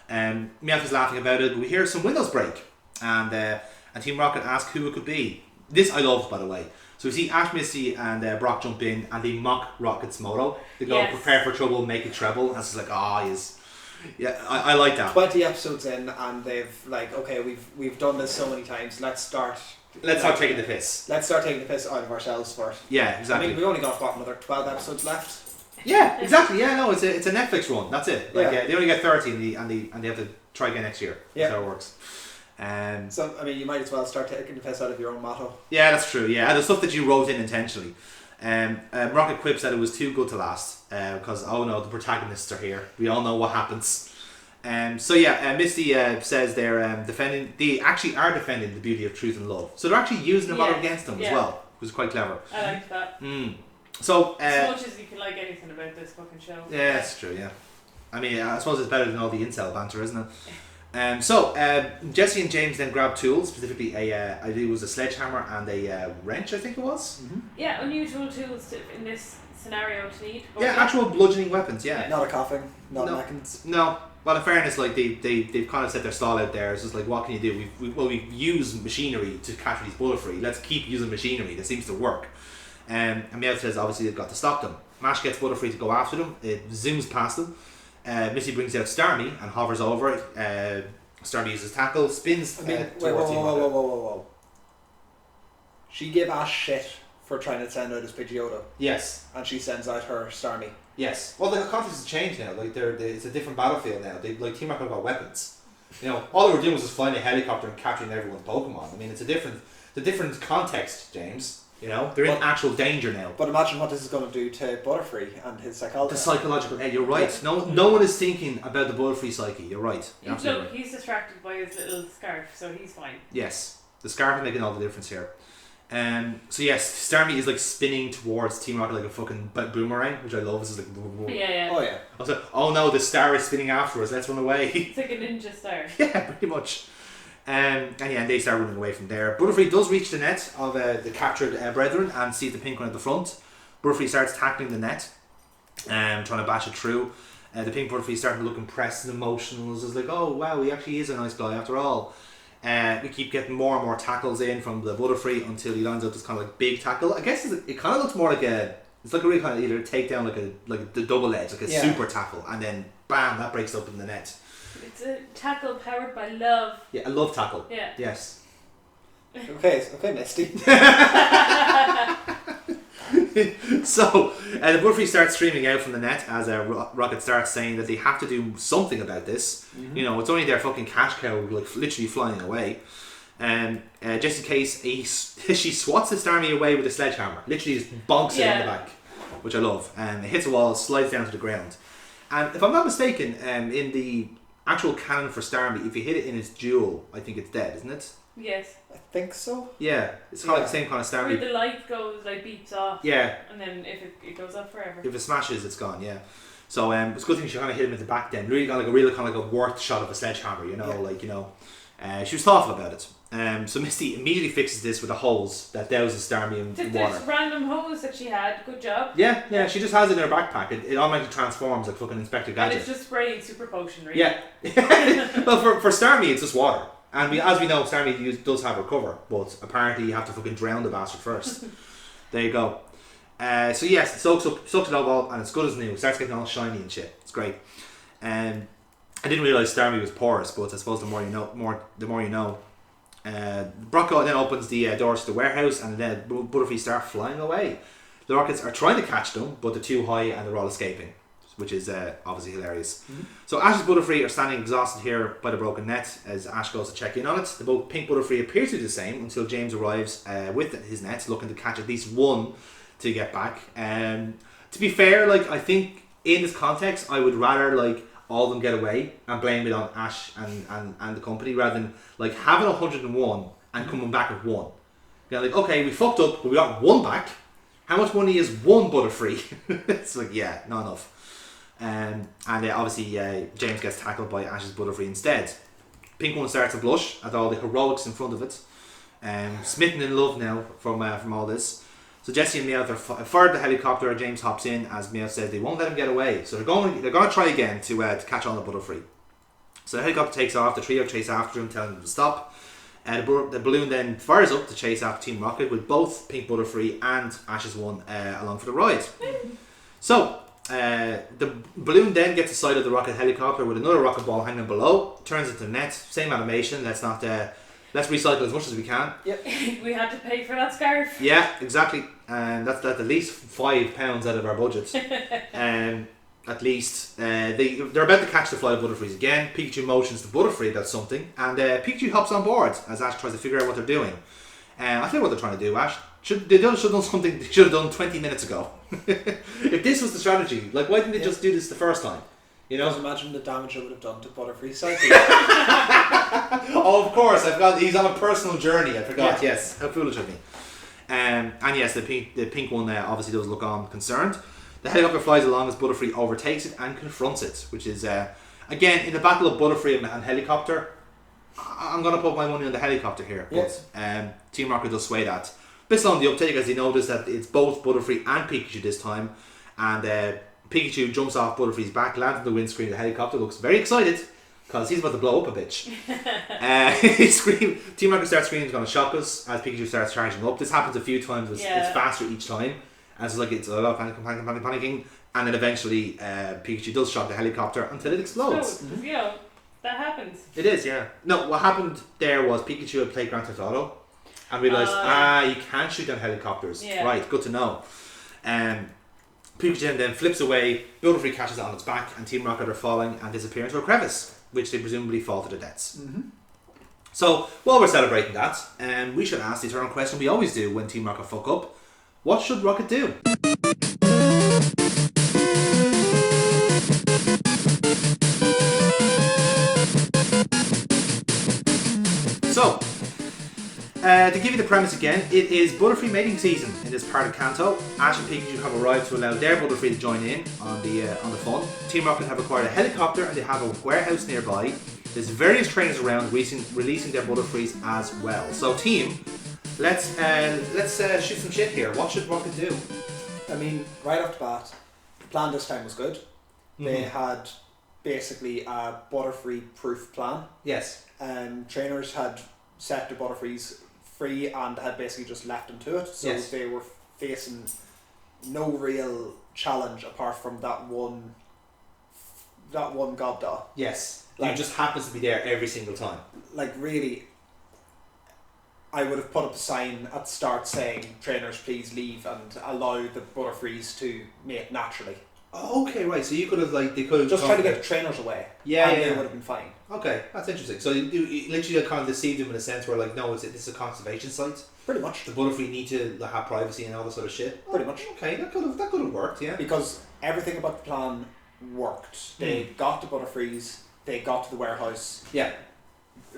Meowth is laughing about it, but we hear some windows break, and Team Rocket ask who it could be. This I loved, by the way. So we see Ash, Misty, and Brock jump in, and they mock Rocket's motto. They go, prepare for trouble, make it treble. And it's like, yeah, I like that. 20 episodes in, and they've like, okay, we've done this so many times. Let's start taking the piss. Let's start taking the piss out of ourselves first. Yeah, exactly. I mean, we only got another 12 episodes left. Yeah, exactly. Yeah, no, it's a Netflix run. That's it. Like Yeah. they only get 30 and they have to try again next year. Yeah. That's how it works. So I mean, you might as well start taking the piss out of your own motto. Yeah, that's true. Yeah, and the stuff that you wrote in intentionally. Rocket quips that it was too good to last because oh no, the protagonists are here. We all know what happens. Misty says they're defending. They actually are defending the beauty of truth and love. So they're actually using the motto against them as well, which is quite clever. I liked that. So as much as you can like anything about this fucking show. Yeah, that's true. Yeah, I mean, I suppose it's better than all the incel banter, isn't it? Jesse and James then grab tools, specifically I think it was a sledgehammer and a wrench, I think it was. Mm-hmm. Yeah, unusual tools in this scenario to need. Yeah, actual bludgeoning weapons. Yeah, not a coffin, not neckins. No. Well, in fairness, like they've kind of set their stall out there. It's just like, what can you do? We've used machinery to capture these Butterfree. Let's keep using machinery. That seems to work. And Meowth says obviously they've got to stop them. Mash gets Butterfree to go after them. It zooms past them. Missy brings out Starmie and hovers over it. Starmie uses tackle, spins towards whoa. She gave Ash shit for trying to send out his Pidgeotto. Yes. And she sends out her Starmie. Yes. Well, the context has changed now. Like it's a different battlefield now. Team Rocket have got weapons. You know, all they were doing was just flying a helicopter and capturing everyone's Pokemon. I mean, it's a different context, James. You know, they're in actual danger now. But imagine what this is going to do to Butterfree and his psychology. The psychological. Hey, you're right. No one is thinking about the Butterfree psyche. You're right. Look, he's distracted by his little scarf, so he's fine. Yes, the scarf is making all the difference here. So yes, Starmie is like spinning towards Team Rocket like a fucking boomerang, which I love. This is like yeah. Oh yeah. I was like, oh no, the star is spinning after us. Let's run away. It's like a ninja star. Yeah, pretty much. And they start running away from there. Butterfree does reach the net of the captured brethren and sees the pink one at the front. Butterfree starts tackling the net, trying to bash it through. The pink Butterfree starting to look impressed and emotional. It's like, oh wow, he actually is a nice guy after all. We keep getting more and more tackles in from the Butterfree until he lands up this kind of like big tackle. I guess it kind of looks more like it's like a really kind of either takedown like the double edge, like a super tackle, and then bam, that breaks up in the net. It's a tackle powered by love. Yeah, a love tackle. Yeah. Yes. Okay, Misty. So the Butterfree starts streaming out from the net as Rocket starts saying that they have to do something about this. Mm-hmm. You know, it's only their fucking cash cow like literally flying away. Just in case she swats the Starmie away with a sledgehammer. Literally just bonks it in the back, which I love. It hits a wall, slides down to the ground. And if I'm not mistaken, in the actual cannon for Starmie, if you hit it in its jewel, I think it's dead, isn't it? Yes. I think so. Yeah, it's kind of like the same kind of Starmie. Where the light goes, like beeps off. Yeah. And then if it goes off forever. If it smashes, it's gone. Yeah. So it's a good thing she kind of hit him in the back then. Really got like a real kind of like a worth shot of a sledgehammer. You know, she was thoughtful about it. So Misty immediately fixes this with a hose that douses Starmie in water. This random hose that she had. Good job. Yeah. She just has it in her backpack. It automatically transforms like fucking Inspector Gadget. And it's just spraying super potion, really. Yeah. Well, for Starmie, it's just water. And as we know, Starmie does have her cover, but apparently you have to fucking drown the bastard first. There you go. So yes, it soaks it all, and it's good as new. It starts getting all shiny and shit. It's great. I didn't realise Starmie was porous, but I suppose the more you know. Brocco then opens the doors to the warehouse, and then Butterfree start flying away. The Rockets are trying to catch them, but they're too high and they're all escaping, which is obviously hilarious. Mm-hmm. So Ash and Butterfree are standing exhausted here by the broken net as Ash goes to check in on it. The both pink Butterfree appear to do the same until James arrives with his net, looking to catch at least one to get back. To be fair, like I think in this context, I would rather like all of them get away and blame it on Ash and the company rather than like having 101 and coming back with one. You know, like okay, we fucked up, but we got one back. How much money is one Butterfree? It's like not enough. And obviously James gets tackled by Ash's Butterfree instead. Pink one starts to blush at all the heroics in front of it. Smitten in love now from all this. So Jesse and Meowth are fired the helicopter. James hops in as Meowth says they won't let him get away. So they're going to try again to catch on the Butterfree. So the helicopter takes off. The trio chase after him, telling him to stop. The balloon then fires up to chase after Team Rocket with both Pink Butterfree and Ash's one along for the ride. So the balloon then gets the side of the rocket helicopter with another rocket ball hanging below, turns into a net, same animation. Let's recycle as much as we can. Yep. We had to pay for that scarf. Yeah, exactly. and that's at least £5 out of our budget. At least they're about to catch the fly of Butterfrees again. Pikachu motions to Butterfree about something, and Pikachu hops on board as Ash tries to figure out what they're doing. I think what they're trying to do, Ash. Should have done something they should have done 20 minutes ago. If this was the strategy, like why didn't they just do this the first time? You know? Just imagine the damage it would have done to Butterfree psyche. Oh, of course, he's on a personal journey. I forgot. Yeah. Yes, how foolish of me. And yes, the pink one obviously does look on concerned. The helicopter flies along as Butterfree overtakes it and confronts it, which is again in the battle of Butterfree and helicopter. I'm gonna put my money on the helicopter here, but Team Rocket does sway that. Bit slow on the uptake as he noticed that it's both Butterfree and Pikachu this time, and Pikachu jumps off Butterfree's back, lands on the windscreen. The helicopter looks very excited because he's about to blow up a bitch. Team Rocket starts screaming, he's going to shock us as Pikachu starts charging up. This happens a few times, it's faster each time. And so it's a lot of panicking. And then eventually Pikachu does shock the helicopter until it explodes. Mm-hmm. Yeah, that happens. It is, yeah. No, what happened there was Pikachu had played Grand Theft Auto and realised, you can't shoot down helicopters. Yeah. Right, good to know. Pikachu then flips away, Butterfree catches it on its back, and Team Rocket are falling and disappear into a crevice, which they presumably fall to their deaths. Mm-hmm. So, while we're celebrating that, we should ask the eternal question we always do when Team Rocket fuck up. What should Rocket do? So, to give you the premise again, it is Butterfree mating season in this part of Kanto. Ash and Pikachu have arrived to allow their Butterfree to join in on the fun. Team Rocket have acquired a helicopter and they have a warehouse nearby. There's various trainers around releasing their Butterfrees as well. So team, let's shoot some shit here. What should Rocket do? I mean, right off the bat, the plan this time was good. Mm-hmm. They had basically a Butterfree proof plan. Yes. Trainers had set their Butterfrees free and had basically just left them to it, so they were facing no real challenge apart from that one Gobda. Yes, it just happens to be there every single time. Like really, I would have put up a sign at the start saying, "Trainers, please leave and allow the Butterfrees to mate naturally." Oh, okay, right. So you could have they could have just tried to get the trainers away. Yeah, and they would have been fine. Okay, that's interesting. So you literally kind of deceived them in a sense where no, this is a conservation site. Pretty much. The Butterfree need to have privacy and all this sort of shit. Pretty much. Okay, that could have worked, yeah. Because everything about the plan worked. They got the Butterfrees. They got to the warehouse. Yeah.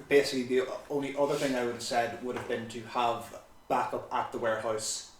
Basically, the only other thing I would have said would have been to have backup at the warehouse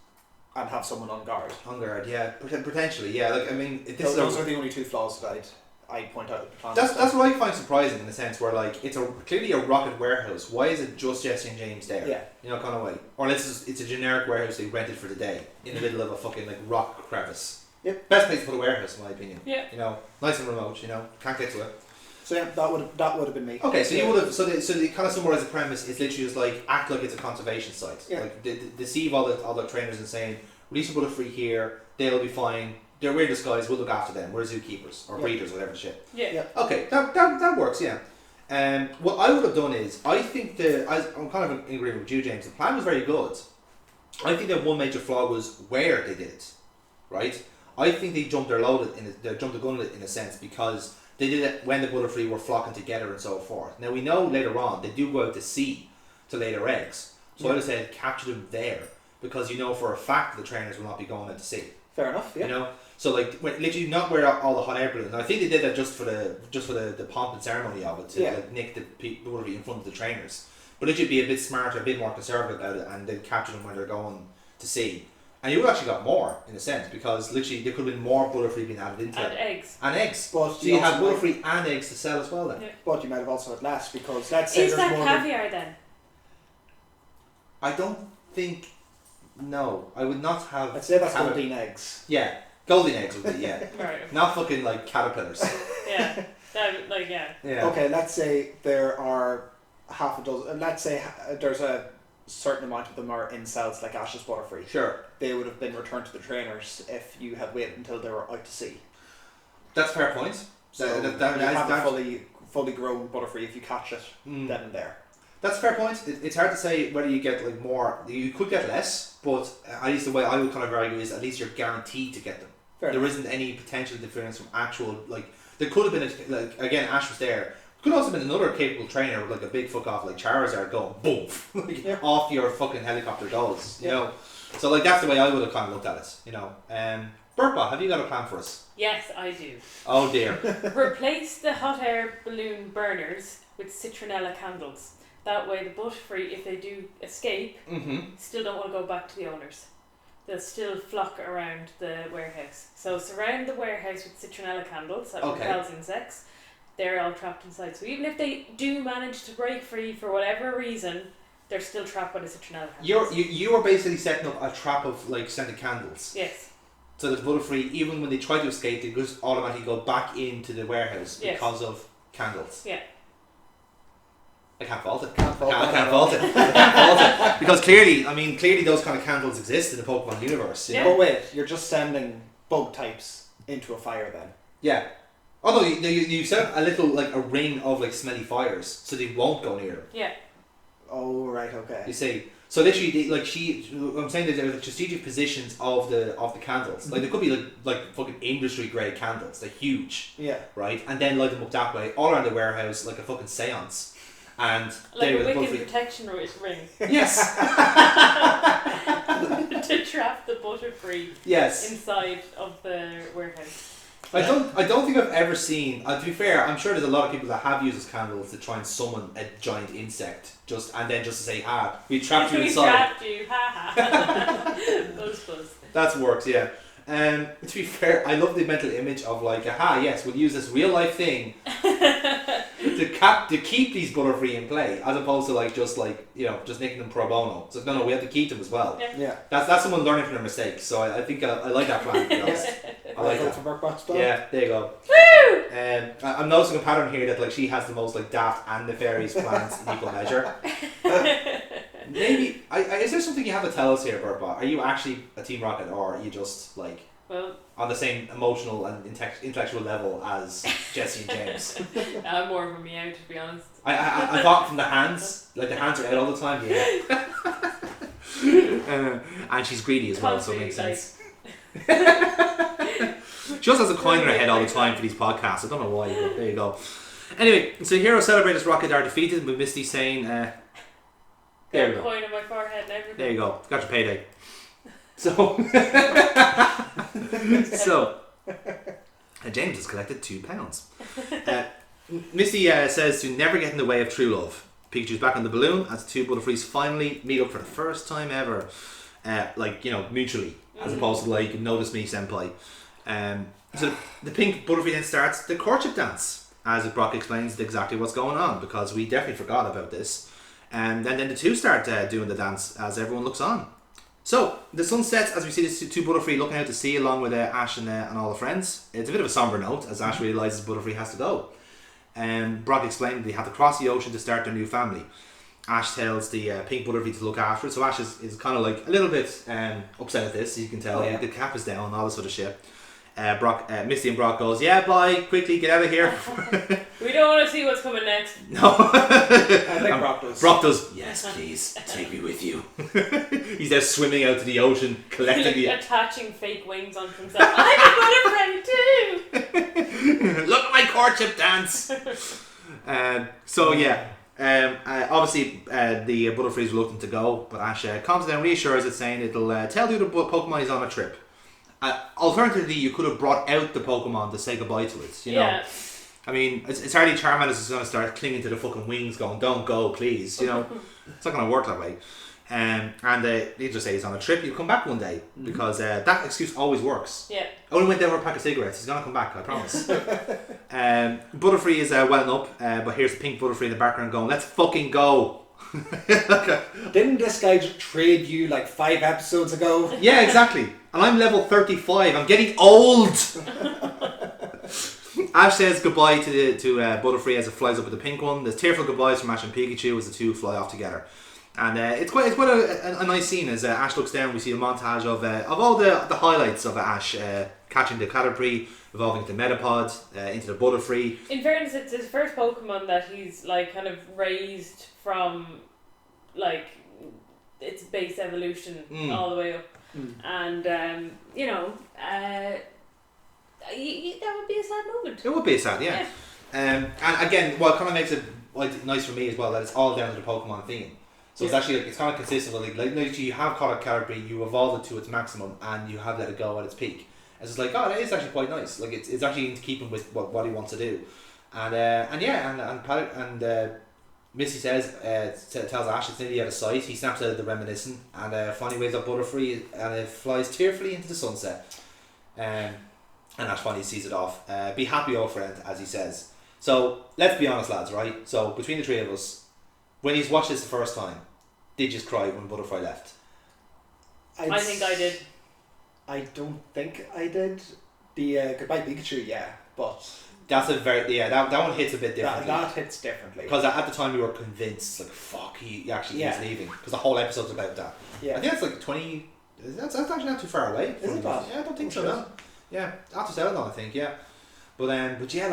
and have someone on guard. On guard, yeah. Potentially, yeah. Like, I mean, those are the only two flaws that I point out at the plan. That's what I find surprising in the sense where it's clearly a Rocket warehouse. Why is it just Jesse and James there? Yeah. You know, kind of way. Or it's a generic warehouse they rented for the day in the middle of a fucking rock crevice. Yep. Best place to put a warehouse, in my opinion. Yeah. You know, nice and remote. You know, can't get to it. So yeah, that would have been me. Okay, so you would have so the kind of summarise the premise is literally just act like it's a conservation site. Yeah. Deceive all the trainers and saying release a Butterfree here, they'll be fine. They're weird disguised, we'll look after them. We're zookeepers or breeders, whatever the shit. Yeah. Okay, that works. Yeah. What I would have done is I think I'm kind of in agreement with you, James. The plan was very good. I think that one major flaw was where they did it. Right. I think they jumped the gun in a sense because they did it when the Butterfree were flocking together and so forth. Now we know later on they do go out to sea to lay their eggs. So I would have said capture them there because you know for a fact the trainers will not be going out to sea. Fair enough, yeah. You know, so literally not where all the hot air balloons. I think they did that just for the pomp and ceremony of it to nick the Butterfree in front of the trainers. But it should be a bit smarter, a bit more conservative about it, and then capture them when they're going to sea. And you would actually got more, in a sense, because literally there could have been more Butterfree being added into it. And eggs. But so you have Butterfree and eggs to sell as well then. Yeah. But you might have also had less, because let's say is that caviar then? I don't think... No, I would not have... I'd say that's golden eggs. Yeah, golden eggs would be, yeah. Right. Not fucking caterpillars. Yeah, yeah. Okay, let's say there are half a dozen... Let's say there's a certain amount of them are in cells like Ash's Butterfree. Sure. They would have been returned to the trainers if you had waited until they were out to sea. That's a fair point. So you have a fully grown Butterfree if you catch it then and there. That's a fair point. It's hard to say whether you get like more. You could get less, but at least the way I would kind of argue is at least you're guaranteed to get them. There isn't any potential interference from actual like. There could have been like again, Ash was there. Could also have been another capable trainer with like a big fuck off like Charizard going boom, off your fucking helicopter goes. You know, so like that's the way I would have kind of looked at it. You know, Burpa, have you got a plan for us? Yes, I do. Oh dear. Replace the hot air balloon burners with citronella candles. That way the Butterfree, if they do escape, still don't want to go back to the owners. They'll still flock around the warehouse. So surround the warehouse with citronella candles that repels insects. They're all trapped inside. So even if they do manage to break free for whatever reason, they're still trapped by the citronella candles. You are basically setting up a trap of like scented candles. Yes. So that Butterfree, even when they try to escape, they just automatically go back into the warehouse because of candles. Yeah. I can't fault it. I can't fault it. Because clearly those kind of candles exist in the Pokemon universe. You know? But wait, you're just sending bug types into a fire then? Yeah. Although you set a little like a ring of like smelly fires, so they won't go near them. Yeah. Oh right, okay. You see, so literally, I'm saying that there are the strategic positions of the candles. Like there could be like fucking industry grade candles. They're huge. Yeah. Right, and then light them up that way, all around the warehouse, like a fucking seance. And like a wicked protection ring. Yes. To trap the Butterfree. Yes. Inside of the warehouse. I don't think I've ever seen. To be fair, I'm sure there's a lot of people that have used as candles to try and summon a giant insect, and then to say, "Ha, we trapped you inside." We trapped you, ha ha. Buzz. That's works, yeah. To be fair, I love the mental image of like, aha, yes, we'll use this real life thing to keep these Butterfree in play, as opposed to like just nicking them pro bono. So no, we have to keep them as well. Yeah. That's someone learning from their mistakes. So I think I like that plan. To be honest. I like that. Yeah, there you go. Woo! I'm noticing a pattern here that like she has the most like daft and nefarious plans in equal measure. Maybe is there something you have to tell us here, Burpa? Are you actually a Team Rocket, or are you just like on the same emotional and intellectual level as Jesse and James? I'm more of a meow, to be honest. I thought from the hands, like the hands are out all the time. Yeah. And she's greedy as well, so it makes sense. She also has a coin in her head all the time for these podcasts. I don't know why, but there you go. Anyway, so Hero Celebrators Rocket are defeated with Misty saying, there you go. Coin on my forehead and everything. There you go. Got your payday. So, James has collected £2. Misty says to never get in the way of true love. Pikachu's back on the balloon as the two Butterfrees finally meet up for the first time ever. Mutually, as opposed to like, notice me, senpai. So the pink Butterfree then starts the Courtship Dance, as Brock explains exactly what's going on, because we definitely forgot about this. And then the two start doing the dance as everyone looks on. So the sun sets as we see the two Butterfree looking out to sea along with Ash and all the friends. It's a bit of a somber note as Ash realises Butterfree has to go. Brock explained they have to cross the ocean to start their new family. Ash tells the pink Butterfree to look after it, so Ash is kind of like a little bit upset at this, you can tell. Oh, yeah. The cap is down, all this sort of shit. Misty and Brock goes, yeah, bye, quickly get out of here. We don't want to see what's coming next. No. I think Brock does. Brock does, yes, please, take me with you. He's there swimming out to the ocean, collecting attaching fake wings onto himself. I'm a Butterfree too! Look at my Courtship Dance! Obviously the Butterfree's reluctant to go, but Ash calms down, reassures it, saying it'll tell you the Pokemon is on a trip. Alternatively, you could have brought out the Pokemon to say goodbye to it. You know, I mean, it's hardly Charmander is going to start clinging to the fucking wings, going, "Don't go, please." You know, it's not going to work that way. And they just say he's on a trip. He'll come back one day because that excuse always works. Yeah. I only went there for a pack of cigarettes. He's going to come back, I promise. Butterfree is welling up, but here's the pink Butterfree in the background going, "Let's fucking go." Didn't this guy just trade you like 5 episodes ago? Yeah, exactly. And I'm level 35. I'm getting old. Ash says goodbye to Butterfree as it flies up with the pink one. There's tearful goodbyes from Ash and Pikachu as the two fly off together. And it's quite a nice scene as Ash looks down. We see a montage of all the highlights of Ash catching the Caterpie, evolving into Metapod, into the Butterfree. In fairness, it's his first Pokemon that he's like kind of raised from like its base evolution all the way up, and that would be a sad moment. It would be sad, yeah. And again, what kind of makes it nice for me as well, that it's all down to the Pokemon theme. So it's actually it's kind of consistent with like you have caught a Caterpie, you evolve it to its maximum, and you have let it go at its peak. It's just like, oh, that is actually quite nice. Like it's actually in keeping with what he wants to do, and Missy tells Ash it's nearly out of sight. He snaps out of the reminiscent and finally waves up Butterfree and it flies tearfully into the sunset. And Ash finally sees it off. Be happy, old friend, as he says. So let's be honest, lads, right? So between the three of us, when he's watched this the first time, did you just cry when Butterfree left? I think I did. I don't think I did. The Goodbye Pikachu, yeah, but that's a very that one hits a bit differently. That hits differently because at the time we were convinced, like, fuck, he actually is leaving, because the whole episode's about that. Yeah, I think it's like 20. That's actually not too far away. Is it that? Yeah, I don't think so. No. Yeah, after Saturday, I think. Yeah, but yeah,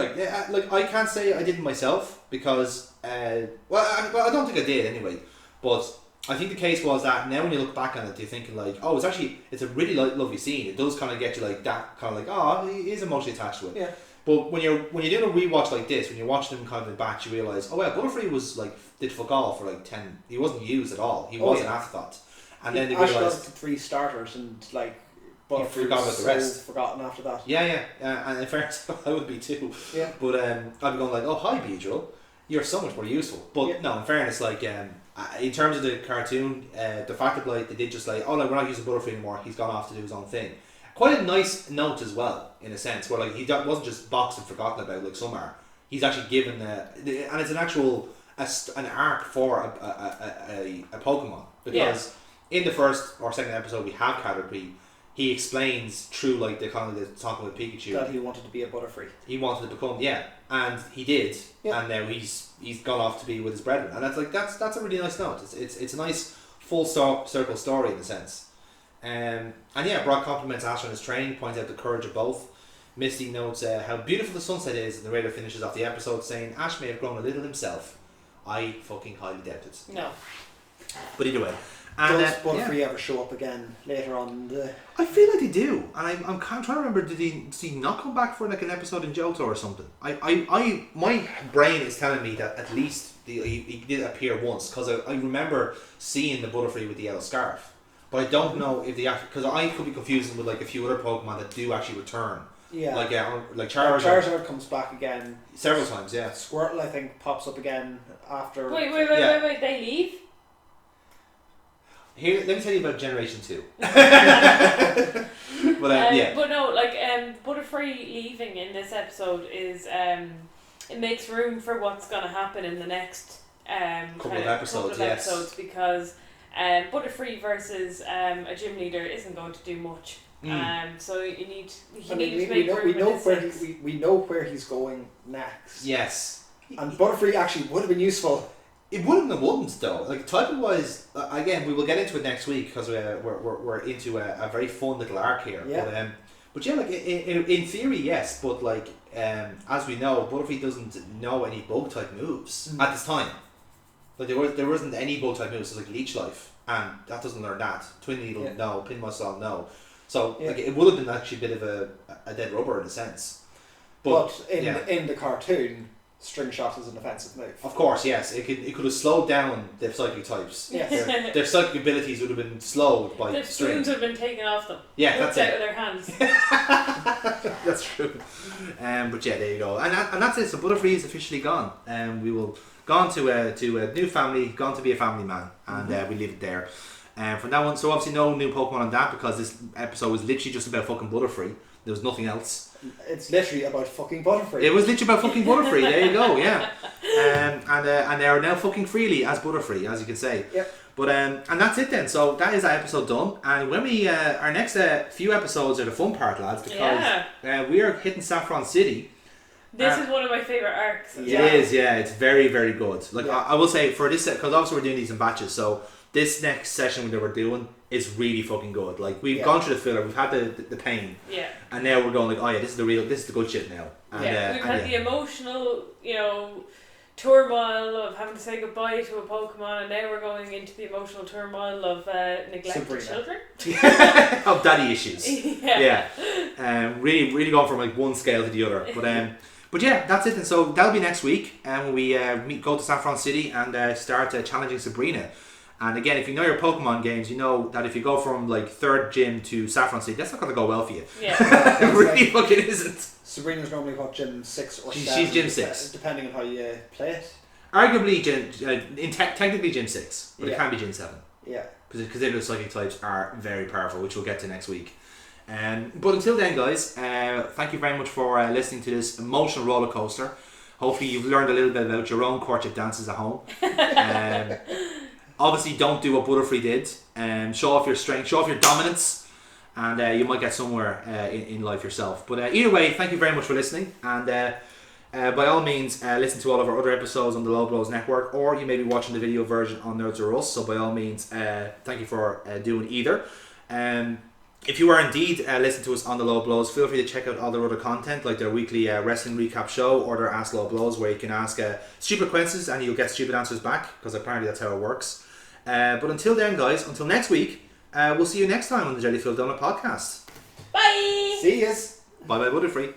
like I can't say I didn't myself because I don't think I did anyway, but I think the case was that now when you look back on it, you're thinking like, oh, it's a really lovely scene. It does kind of get you like that, kind of like, oh, he is emotionally attached to it. Yeah. But when you're doing a rewatch like this, when you're watching them kind of in batch, you realise, oh well, Butterfree was like did fuck all for like 10. He wasn't used at all. He was an afterthought. And then they realised got the 3 starters and like Butterfree forgot about the rest. Forgotten after that. Yeah. And in fairness, I would be too. Yeah. But I'd be going like, oh hi, Beedrill, you're so much more useful. But no, in fairness, like in terms of the cartoon, the fact that like they did just like, oh, like we're not using Butterfree anymore. He's gone off to do his own thing. Quite a nice note as well, in a sense, where like he wasn't just boxed and forgotten about like some are. He's actually given and it's an actual an arc for a Pokemon, because in the first or second episode we have Caterpie. He explains through like the kind of the talking with Pikachu that he wanted to be a Butterfree. He wanted to become and he did, and now he's gone off to be with his brethren, and that's a really nice note. It's a nice full circle story in a sense. Brock compliments Ash on his training, points out the courage of both. Misty notes how beautiful the sunset is, and the narrator finishes off the episode saying Ash may have grown a little himself. I fucking highly doubt it. No. But either way. Does Butterfree ever show up again later on? I feel like they do, and I'm trying to remember. Did he not come back for like an episode in Johto or something? My brain is telling me that at least he did appear once, because I remember seeing the Butterfree with the yellow scarf. But I don't know if they actually, because I could be confusing with like a few other Pokemon that do actually return. Yeah. Like Charizard. Charizard comes back again several times. Yeah. Squirtle, I think, pops up again after. Wait! They leave. Here, let me tell you about Generation 2. But But no, like Butterfree leaving in this episode is it makes room for what's gonna happen in the next couple of episodes, because Butterfree versus a gym leader isn't going to do much. So you need to make room. We know where he's going next. Yes. And Butterfree actually would have been useful. It wouldn't though. Like type wise, again, we will get into it next week because we're into a very fun little arc here. Yeah. But like in theory, yes. But like as we know, Butterfree doesn't know any bug type moves at this time. Like there wasn't any bug type moves. It's like Leech Life, and that doesn't learn that. Twin Needle, no. Pin Muscle, no. So like it would have been actually a bit of a dead rubber in a sense. But in the cartoon, String Shot is an offensive move. Of course, yes. It could have slowed down the psychic types. Yes. Their psychic abilities would have been slowed by the String. spoons would have been taken off them. Yeah, that's out of their hands. That's true. But yeah, there you go. And that's it. So Butterfree is officially gone. We will gone to a new family, gone to be a family man, and we leave it there. From that one, so obviously no new Pokemon on that, because this episode was literally just about fucking Butterfree. There was nothing else. It's literally about fucking Butterfree. It was literally about fucking Butterfree. There you go. Yeah. And they are now fucking freely as Butterfree, as you can say. Yep. But and that's it then. So that is that episode done. And when we our next few episodes are the fun part, lads, because we are hitting Saffron City. This is one of my favourite arcs. It is, yeah. It's very, very good. Like I will say for this, because obviously we're doing these in batches, so this next session that we're doing is really fucking good. Like we've gone through the filler, we've had the pain, and now we're going like, oh yeah, this is the good shit now. And, we've had the emotional, turmoil of having to say goodbye to a Pokemon, and now we're going into the emotional turmoil of neglected children. Of daddy issues. Really, really going from like one scale to the other. But yeah, that's it. And so that'll be next week, and when we go to Saffron City and start challenging Sabrina. And again, if you know your Pokemon games, you know that if you go from like 3rd gym to Saffron City, that's not going to go well for you. Yeah, it really fucking isn't. Sabrina's normally what, gym 6 or 7? She's gym 6, depending on how you play it. Arguably, technically gym 6, but it can be gym 7. Yeah, because the psychic types are very powerful, which we'll get to next week. But until then, guys, thank you very much for listening to this emotional roller coaster. Hopefully, you've learned a little bit about your own courtship dances at home. Obviously, don't do what Butterfree did. Show off your strength, show off your dominance, and you might get somewhere in life yourself. But either way, thank you very much for listening. And by all means, listen to all of our other episodes on the Low Blows Network, or you may be watching the video version on Nerds or Us. So by all means, thank you for doing either. If you are indeed listening to us on the Low Blows, feel free to check out all their other content, like their weekly wrestling recap show or their Ask Low Blows, where you can ask stupid questions and you'll get stupid answers back, because apparently that's how it works. But until then, guys, until next week, we'll see you next time on the Jellyfield Donut Podcast. Bye! See yous! Bye bye, Butterfree.